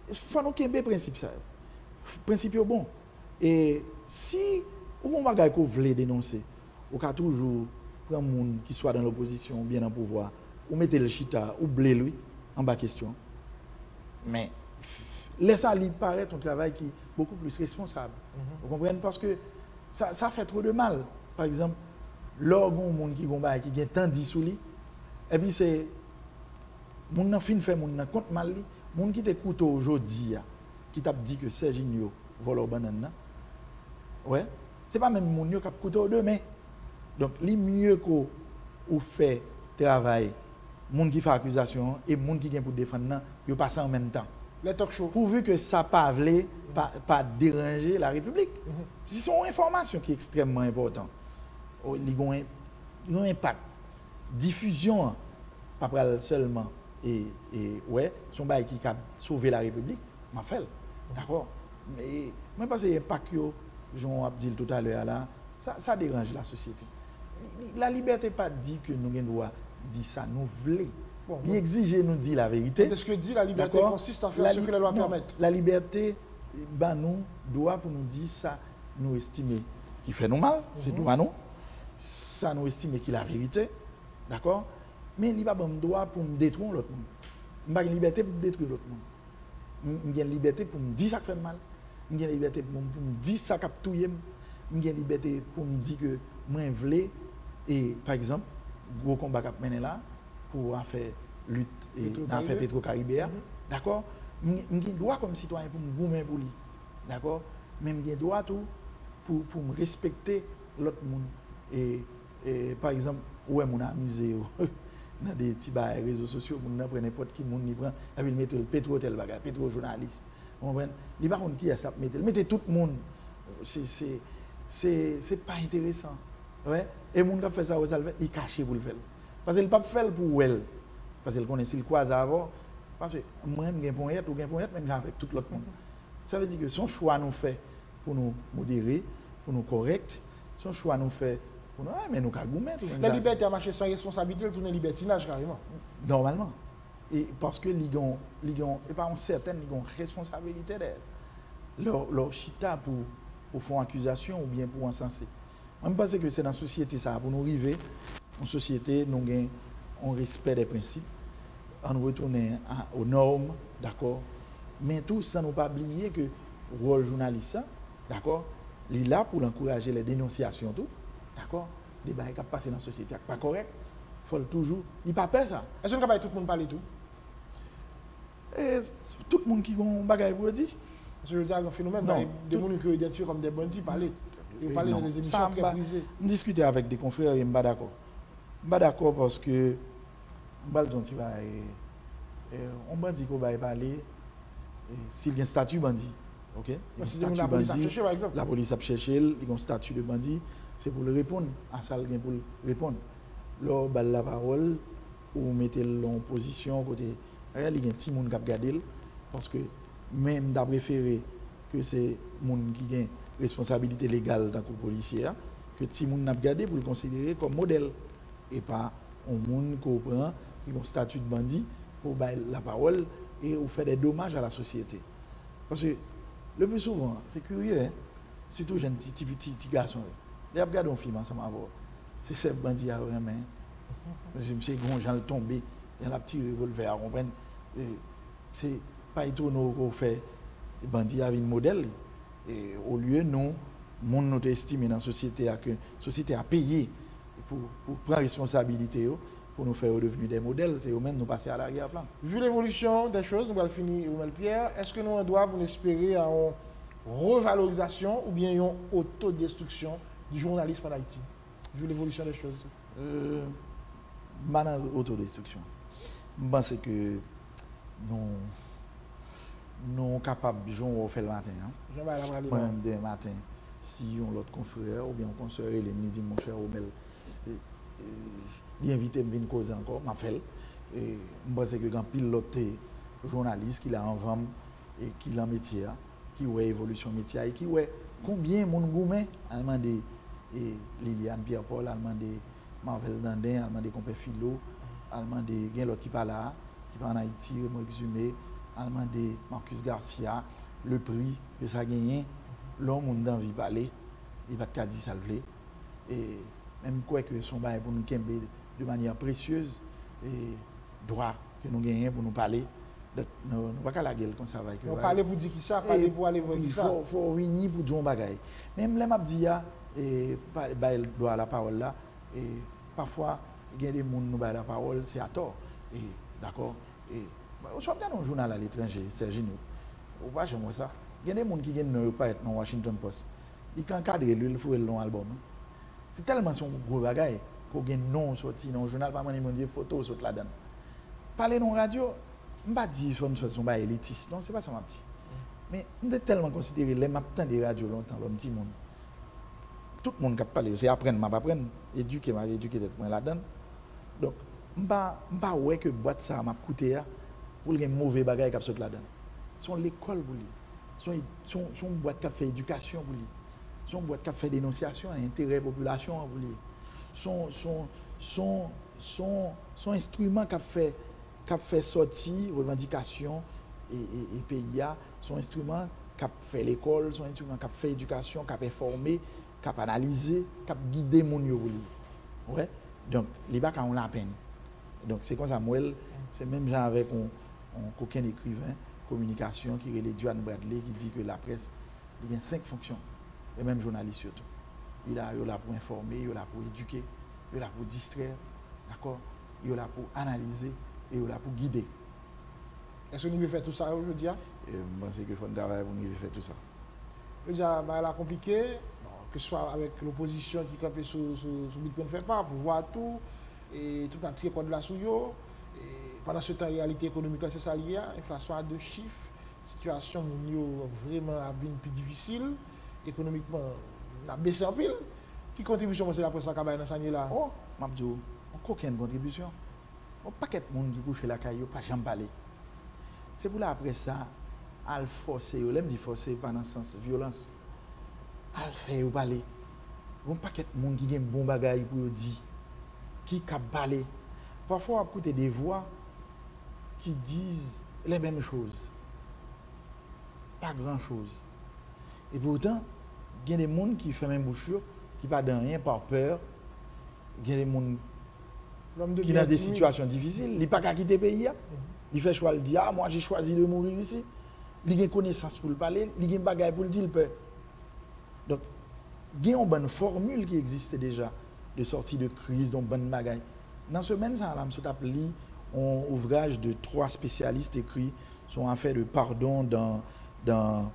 il faut qu'il y ait un principe. Le principe est bon. Et si on va vous dénoncer, on peut toujours prendre un monde qui soit dans l'opposition ou bien dans le pouvoir, ou mettre le chita, ou blé lui, en bas question. Mais laissez lui paraître un travail qui est beaucoup plus responsable. Vous comprenez? Parce que ça fait trop de mal. Par exemple, lorsqu'on a un monde qui a tant d'issous, et puis c'est mon nan fin fait mon nan compte mal li mon qui te couteau aujourd'hui qui t'a dit que Serginho vole banane ouais c'est pas même mon yo qui couteau demain donc li mieux ko ou fait travail moun qui fait accusation et moun qui vient pour défendre yo passe en même temps les talk shows pourvu que ça pas pas déranger la République c'est une information qui est extrêmement importante il y a un impact diffusion pas seulement et ouais son bail qui a sauvé la République m'a fait d'accord mais moi parce que l'impact que Jean a dit tout à l'heure là ça dérange la société la liberté pas dit que nous doit dire ça nous voulons il exige nous dire la vérité est-ce que dit la liberté consiste à faire ce que la loi permet la liberté nous doit pour nous dire ça nous estimer qui fait nous mal c'est tout à nous ça nous estimer qui la vérité d'accord mais il n'y a pas de droit pour me détruire l'autre monde. Il n'y a pas de liberté pour détruire l'autre monde. Il y a une liberté pour me dire ça fait mal. Il y a une liberté pour me dire ça qui a tout. Il y a une liberté pour me dire que moi je veux et par exemple gros combat qu'a mené là pour faire lutte et dans faire Petro-Caribéa. D'accord? Il y a un droit comme citoyen pour me goumer pour lui. D'accord? Mais il y a un droit tout pour me respecter l'autre monde et par exemple ouais mon amusé dans des petits réseaux sociaux, on prend n'importe qui, on prend, et puis mettre le pétro tel bagage, pétro journaliste. Il n'y a pas qui a ça. Mettez tout le monde. C'est pas intéressant. Ouais? Et les gens qui font ça, ils cachent pour le faire. Parce qu'ils ne peuvent pas faire pour elle. Parce qu'ils connaissent le croisent avant. Parce que moi, je suis point ou point même avec tout l'autre monde. Ça veut dire que son choix nous fait pour nous modérer, pour nous correct. Son choix nous fait pour nous, mais nous cagoumets. La liberté à marcher sans responsabilité, elle tourne libertinage carrément. Normalement. Et parce que les gens, et pas certaines, ils ont responsabilité d'elle. Leur chita pour faire accusation ou bien pour encenser. Moi, je pense que c'est dans la société ça, pour nous arriver, en société, nous avons un respect des principes, on retourne aux normes, d'accord. Mais tout ça, ne pas oublier que le rôle journaliste, d'accord, il est là pour encourager les dénonciations, tout, d'accord. Les bails qui passent dans la société, pas correct. Il faut toujours, il n'y a pas peur ça. Est-ce que tout le monde parle tout? Et tout le monde qui a un bagage pour dire. Je veux dire, un phénomène, des gens qui sont identifiés comme des bandits parlent. Ils parlent dans des émissions très prisées. Je discutais avec des confrères et je ne suis pas d'accord. Je ne suis pas d'accord parce que on bandit qu'on va parler s'il y a un statut bandit. OK? La police a cherché, il y a un statut de bandit, c'est pour le répondre à ça pour le répondre. Là, la parole ou mettez en position côté il y a des petits gens qui regardent parce que même d'après préféré que c'est gens qui ont responsabilité légale dans le policier que petit monde n'a regardé pour le considérer comme modèle et pas un monde qui prend qui a un statut de bandit pour la parole et ou faire des dommages à la société parce que le plus souvent c'est curieux hein? Surtout les petits garçons les regardent un film ensemble c'est ces bandits à main c'est grand Jean le tombé il y a un petit revolver comprendre c'est pas étonnant qu'on fait les bandits avec un modèle et au lieu nous monde nous estime dans la société que la société a payé pour prendre responsabilité pour nous faire devenir des modèles, c'est eux-mêmes nous passer à l'arrière-plan. Vu l'évolution des choses, nous allons finir, Pierre, est-ce que nous devons espérer à une revalorisation ou bien une autodestruction du journalisme en Haïti? Vu l'évolution des choses. Maintenant, autodestruction. Je pense que nous sommes capables de jouer au fait le matin. Moi-même, dès le matin, si on l'autre confrère ou bien on consoeur, les midi, mon cher Omel, l'invité à venir causer encore, m'a fait. Et je pense que quand pile l'autre journaliste qui a en vente et qui a en métier, qui a évolution métier et qui a combien mon gourmet a demandé Liliane Pierre-Paul, a demandé Marvel Dandin, a demandé Compé Philo, a demandé l'autre qui parle là, qui parle en Haïti, moi exhumé, a demandé Marcus Garcia, le prix que ça a gagné, l'homme on a envie de parler, il va te dire ça le voulait. Et même quoi que son bail pour nous kembe de manière précieuse et droit que nous gagnons pour nous parler. Nous ne pas qu'à la gueule comme ça va. On parle pour dire qui ça, parler pour aller voir qui ça. Il faut venir pour dire un bagage. Même les mabdia et bail doit la parole là et parfois il y a des gens qui nous bail la parole c'est à tort et d'accord et on soit dans un journal à l'étranger Serge nous ou pas chez moi ça il y a des gens qui viennent pas être dans Washington Post ils encadrent lui il faut le long album c'est tellement son gros bagage qu'on gagne non sorti dans le journal pas mon Dieu photo saute là-dedans parler dans radio on pas dire son façon ba élitiste non c'est pas ça ma petit mais on est tellement considéré les m'attend des radios longtemps l'homme petit monde tout le monde qui parle c'est apprendre m'a apprendre éduquer d'être point là-dedans donc on pas ouais que boîte ça m'a coûté pour les mauvais bagages qui sortent là-dedans sont l'école pour lui son boîte qui fait éducation pour lui son boîte qui fait dénonciation à intérêt population pour lui son instrument qui fait sortir revendication et pays son instrument qui fait l'école son instrument qui fait éducation qui fait former qui analyser qui guider mon yo pour lui ouais donc les bacs ont la peine donc c'est comme ça moi c'est même genre avec un écrivain communication qui est Duane Bradley qui dit que la presse il y a 5 fonctions et même journaliste surtout il est là pour informer il est là pour éduquer il est là pour distraire d'accord il est là pour analyser et il est là pour guider. Est-ce que nous devons faire tout ça aujourd'hui? Je pense qu'il faut travailler pour nous faire tout ça. Je dis c'est compliqué que ce soit avec l'opposition qui campait sur Bitcoin fait pas pour voir tout et tout un petit école de la souillot. Pendant ce temps, la réalité économique, c'est ça lié, inflation à 2 chiffres, situation vraiment plus difficile, économiquement, on a baissé en pile. Qui contribution c'est la presse à Kabaye dans cette année là? Oh, Mabdou, aucune contribution. Un paquet de monde qui couche la caillou, pas jamais parler. C'est pour là après ça, al forcer, l'aime dit forcer pas dans le sens violence. Al faire parler. Un paquet de monde qui a un bon bagage pour dire, qui cap parler. Parfois on écoute des voix qui disent les mêmes choses. Pas grand chose. Et pourtant, il y a des gens qui font même bouchure, qui ne parlent de rien par peur. Il y a des gens qui dans des situations difficiles, il ne pas qu'à quitter le pays. Il fait choix, il dit ah moi j'ai choisi de mourir ici. Il a une connaissance pour le parler, il a une bagaille pour le dire, il peut. Donc, il y a une bonne formule qui existe déjà de sortie de crise, donc bonne bagaille. Dans ce même sens, je suis lu un ouvrage de 3 spécialistes écrits sur un fait de pardon dans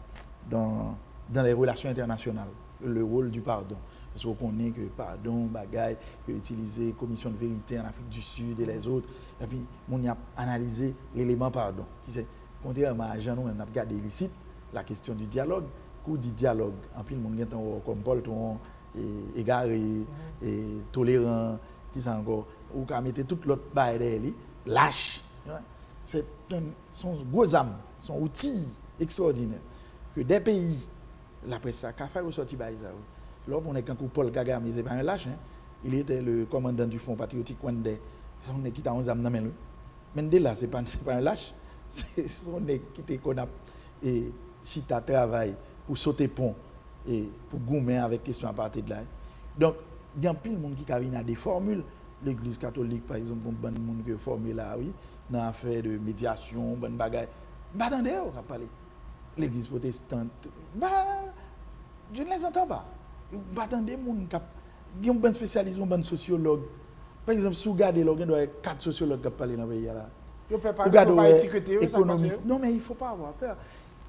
les relations internationales, le rôle du pardon. Parce qu'on connaît que pardon, bagaille, que utiliser commission de vérité en Afrique du Sud et les autres. Et puis, on a analysé l'élément pardon. Qui c'est, contrairement à Jean, nous, on a regardé ici la question du dialogue. Coup du dialogue, en plus, le monde est comme Paul Ton, égaré, et tolérant, qui c'est encore, ou qu'à mettre toute l'autre baille derrière, lâche. C'est son gros âme, son outil extraordinaire. Que des pays, la presse, ça a fait ressortir baille ça. Là, on est quand Paul Kagame, il n'est pas un lâche. Il était le commandant du Fonds patriotique Rwandais. On est qui t'a 11 âmes dans le mais de là, ce n'est pas un lâche. C'est son qui qu'on a et si tu travail pour sauter pont et pour gommer avec question à partir de là. Donc, il y a plein de monde qui a des formules. L'église catholique, par exemple, il y a des gens qui formule là, oui, dans l'affaire de médiation, bonne bagaille. Bah, attendez, on va parler. L'église protestante, bah, je ne les entends pas. Bah, attendez, il y a un bon spécialiste, un bon sociologue. Par exemple, si vous regardez, il y a 4 sociologues qui parlent dans le pays. Vous ne pouvez pas étiqueter, économiste. Non, mais il ne faut pas avoir peur.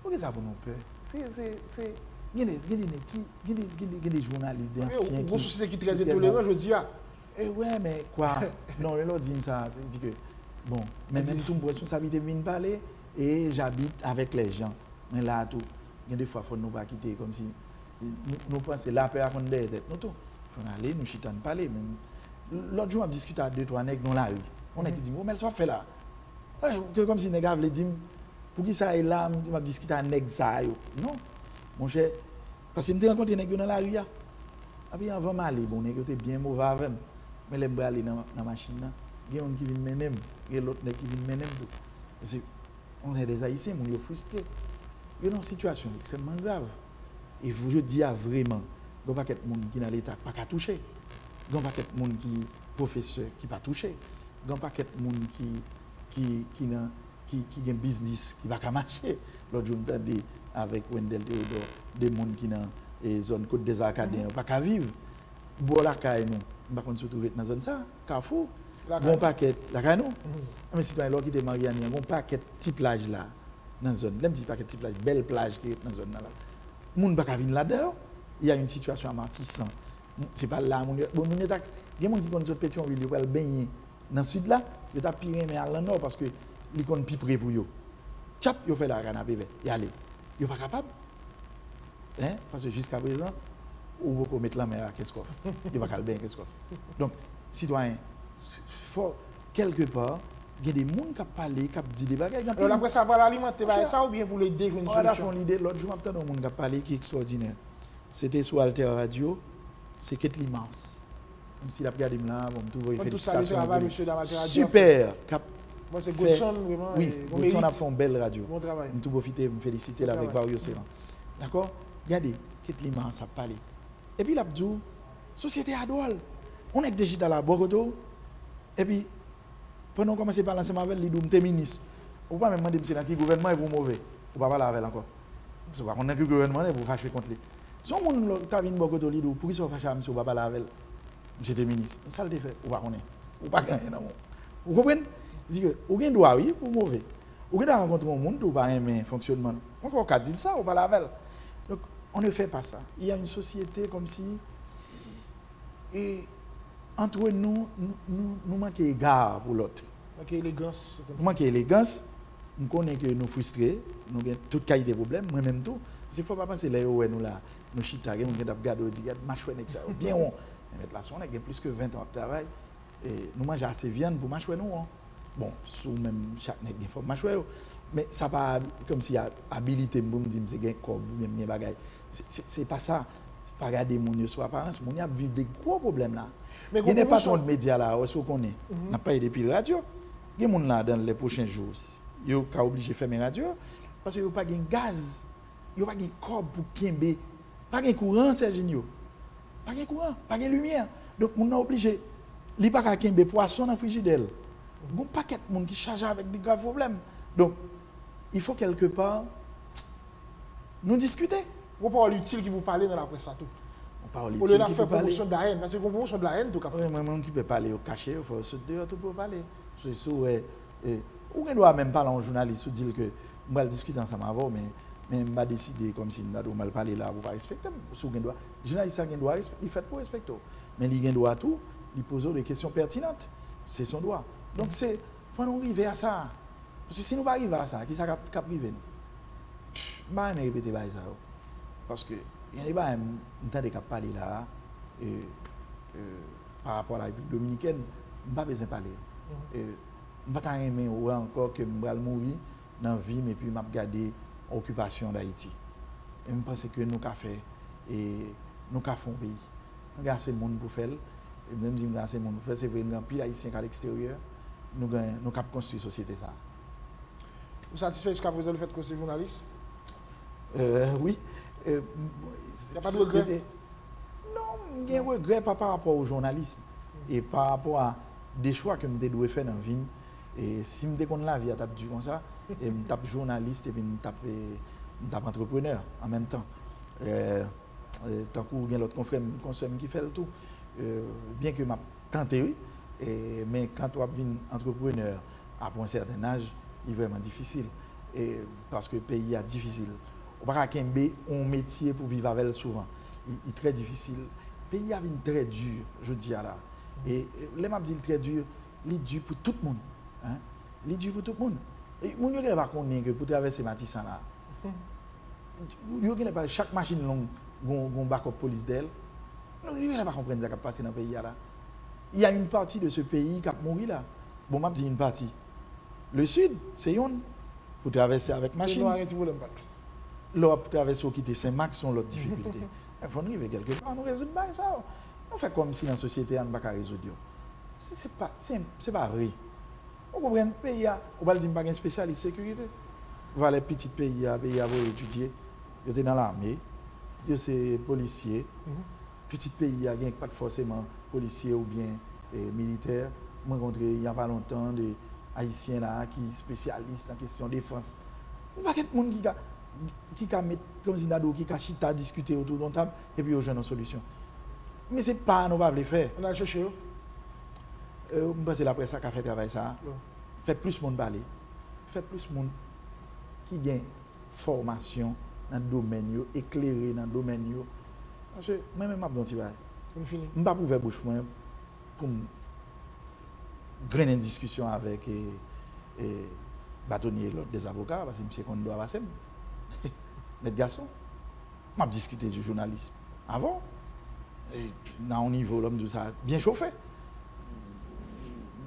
Pourquoi ça pour nous peur? Il y a des journalistes, des anciens. Une société qui est très intolérante, je dis. Oui, mais quoi? Non, le dit ça. C'est dit que, bon, mais même toute responsabilité vient parler et j'habite avec les gens. Mais là, tout, il y a des fois, il faut nous pas quitter comme si nous pensons la peur à fond de tête. Nous, tout. Il faut aller, nous chitons parler. L'autre jour, on discute avec 2-3 nègres dans la rue. On a dit, mais ça fait là. Comme si les gars voulaient dire, pour qui ça est là, je vais discuter avec nègres ça. Non, mon cher, parce que je me rencontre des nègres dans la rue. Et puis avant d'aller, bon, nègres étaient bien mauvais avant. Mais les bras aller dans la machine, il y a un qui vient mener, il y a l'autre qui vient mener. On est des Haïtiens, on est frustrés. Il y a une situation extrêmement grave. Et je dis vraiment, il n'y a pas de monde qui est dans l'État pas qu'à toucher. Il n'y a pas de monde qui est professeur qui ne pas toucher. Il n'y a pas de monde qui a un business qui ne va pas marcher. L'autre jour, je me dis avec Wendell Théodore, des gens qui sont dans la zone Côte des Acadiens, ne pas vivre. Bon, la caille, nous, on va se retrouver dans la zone ça, Carrefour. Bon paquet, la caille, nous. Mais si tu as qui est marié, il y a un paquet de petits plages là, dans la zone. Les petits paquets de petits plages, belle plage qui est dans la zone là. Les gens ne peuvent pas venir là-dedans. Il y a une situation amartissante. Ce n'est pas là. Il y a des gens qui connaissent Pétionville, ils vont baigner dans le sud là, ils vont pire mais à nord parce que ils sont plus près pour eux. Tchap, ils font la canapé vert. Ils allez. Ils ne sont pas capables. Hein? Parce que jusqu'à présent, ou vous mettre la mer à qu'est-ce qu'on fait. Il va calmer qu'est-ce qu'on fait. Donc, citoyens, faut quelque part, il y a des gens qui parlent, qui disent des bagages. Alors après ça, va l'alimenter ça ou bien pour l'aider une solution? L'idée, l'autre jour, j'ai entendu un monde qui parlé qui est extraordinaire. C'était sur Alter Radio, c'est Ketli Mars. Comme si la regardé là, bon, tout va félicitations. Super. Moi, c'est Godson, vraiment. Oui, Godson a fait une belle radio. Bon travail. Je profiter, me féliciter avec Vario Séran. D'accord? Regardez, Ketli Mars a parlé. Et puis, l'abdou, société adouale. On est déjà dans la Bogoto. Et puis, pendant qu'on commence à parler ensemble avec les deux ministres, on ne peut pas même demander si le gouvernement est pour mauvais. On ne peut pas parler avec encore. Parce qu'on a que le gouvernement est pour fâcher contre lui. Si on a vu Bogoto, pour qui sont fâchés avec on ne peut pas parler avec monsieur le ministre. Ça le fait. On ne peut pas gagner. On ne peut pas gagner. Vous comprenez? Vous avez droit, oui, pour mauvais. Vous avez rencontré un monde qui n'a pas aimé le fonctionnement. On ne peut pas dire ça, on ne peut pas parler avec. Donc, on ne fait pas ça. Il y a une société comme si, et entre nous manquons égard pour l'autre. Manquons élégance. Nous manquons élégance nous connaissons que nous frustrés, nous avons toute qualité de problème, moi-même tout. Il ne faut pas penser là où nous là, nous chita, nous avons regardé, nous disons, marcher avec ça. Bien, on. Mais là, on a plus que 20 ans de travail. Et nous mangeons assez de viande pour marcher nous. Bon, sous même chaque nègre, il faut marcher. Mais ça n'est pas comme si habilité pour me dire que c'est un corps ou même des bagages. Ce n'est pas ça. Ce n'est pas regarder mon sur apparence. Mon a vivre des gros problèmes là. Mais il n'y a pas tant de médias là, où qu'on est. On n'a pas eu depuis la radio. Il y a des gens là dans les prochains jours. Ils sont obligés de fermer la radio parce qu'ils n'ont pas de gaz. Ils n'ont pas de corps pour Kimbe. Pas de courant, Serginho. Pas de courant, pas de lumière. Donc, on est obligé. Il n'y a pas de poisson dans le frigidaire. Il y a un paquet de monde qui charge avec des graves problèmes. Donc, il faut quelque part nous discuter. Vous parlez utile qui vous parlez dans la presse à tout. On parle utile qui vous parler. Promotion de la haine, parce que promotion de la haine, tout cas. Oui, moi qui peut parler au cachet, il faut se dire tout pour parler. Je sais où on doit même parler en journaliste ou dire que on va discuter ensemble avant, mais on va décider comme si nous mal parler là, vous pas respecter. Le journaliste a un droit, il fait pour respecter. Mais il a un droit à tout, il pose des questions pertinentes. C'est son droit. Donc il faut nous arriver à ça. Parce que si nous ne arrivons pas à ça, qui ça va arriver? Je ne vais pas répéter ça. Parce que il y a des gens qui ont parlé là, par rapport à la République dominicaine, je n'ai pas besoin de parler. Je ne vais pas aimer encore que je vais mourir dans la vie, mais puis je vais regarder l'occupation d'Haïti. Et je pense que nous avons fait et nous avons fait un pays. Nous avons assez de monde pour faire. Et même si nous avons assez de monde pour faire, c'est vrai que nous avons plus d'Haïtiens à l'extérieur. Nous avons construit la société. Ça. Vous satisfait jusqu'à présent le fait que c'est journaliste? Oui. Il n'y a pas de regret? Non, il y a un regret par rapport au journalisme et par rapport à des choix que je dois faire dans la vie. Et si je me la vie à taper comme ça, et je tape journaliste et puis je tape entrepreneur en même temps. Tant qu'il y a l'autre confrère qui fait le tout, bien que je tenté, mais quand tu es entrepreneur à un certain âge, il est vraiment difficile. Parce que le pays est difficile. On ne peut pas un métier pour vivre avec souvent. Il est très difficile. Le pays est très dur, je dis là. Et les m'a dit très dur, il est dur pour tout le monde. Hein? Il est dur pour tout le monde. Et on ne peut pas connaître que pour traverser Matissan là. Chaque machine longue, on backup police d'elle. On ne peut pas comprendre ce qui a passé dans le pays là. Il y a une partie de ce pays qui a mouru là. Bon, m'a dit une partie. Le sud, c'est une. Pour traverser avec machine. L'Europe traverser ou quitter Saint-Marc sont l'autre difficulté. Il faut arriver quelque part, nous résoudre ça. On fait comme si dans la société, on ne peut pas résoudre. Ce n'est pas vrai. On comprend le pays, on va dire qu'il n'y a pas de spécialiste de sécurité. On va les petits pays à étudier. Ils sont dans l'armée, ils sont policiers. Petit pays, il n'y a pas forcément policiers ou bien militaires. J'ai rencontré il n'y a pas longtemps des Haïtiens là, qui sont spécialistes en question de défense. Il n'y a pas de monde qui a mis comme Zinado, qui a chita discuter autour d'une table et puis ils ont une solution. Mais ce n'est pas nous pas le faire. On a cherché. Je pense que la presse a fait travail ça. Fait plus de monde parler. Fait plus de monde qui gagne formation dans le domaine, éclairé dans le domaine. Parce que moi-même, je ne vais pas ouvrir bouche pour grainer une discussion avec bâtonnier des avocats, parce que je sais qu'on doit passer. Mais garçon, je vais discuter du journalisme avant. Et dans un niveau, l'homme dit ça bien chauffé.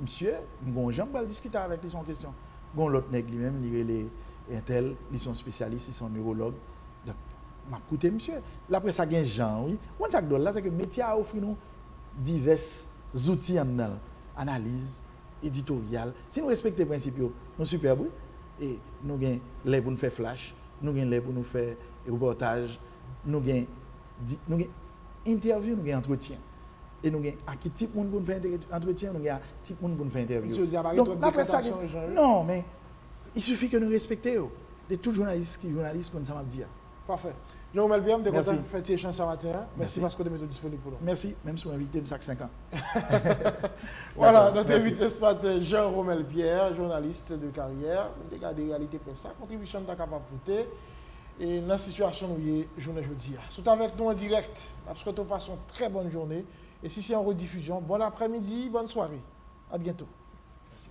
Monsieur, je vais discuter avec lui son question. Bon, l'autre nègre lui-même, ils sont spécialistes, ils sont neurologues. Donc, je vais écouter monsieur. Là, après ça, il y a un genre, oui. C'est que le métier a offert nous divers outils en analyse, éditoriale. Si nous respectons les principes, nous sommes super bons. Et nous avons les pour nous faire flash, nous avons les pour nous faire reportage, nous avons interview, nous avons entretien. Et nous avons à quel type de monde pour nous faire entretien, nous avons type de monde pour nous faire interview. Donc, après ça, non, mais il suffit que nous respections. De tous les journalistes comme ça m'a dit. Parfait. Jean Romel Pierre, je suis content de faire cet échange ce matin. Merci parce que vous êtes disponible pour nous. Merci, même si vous m'invitez, chaque 5 ans. Voilà, notre invité ce matin, Jean Romel Pierre, journaliste de carrière. Vous avez des réalités pour ça, contribution de ta capacité. Et dans la situation où il est journée jeudi. Sout avec nous en direct. Parce que nous passons une très bonne journée. Et si c'est en rediffusion, bon après-midi, bonne soirée. À bientôt. Merci.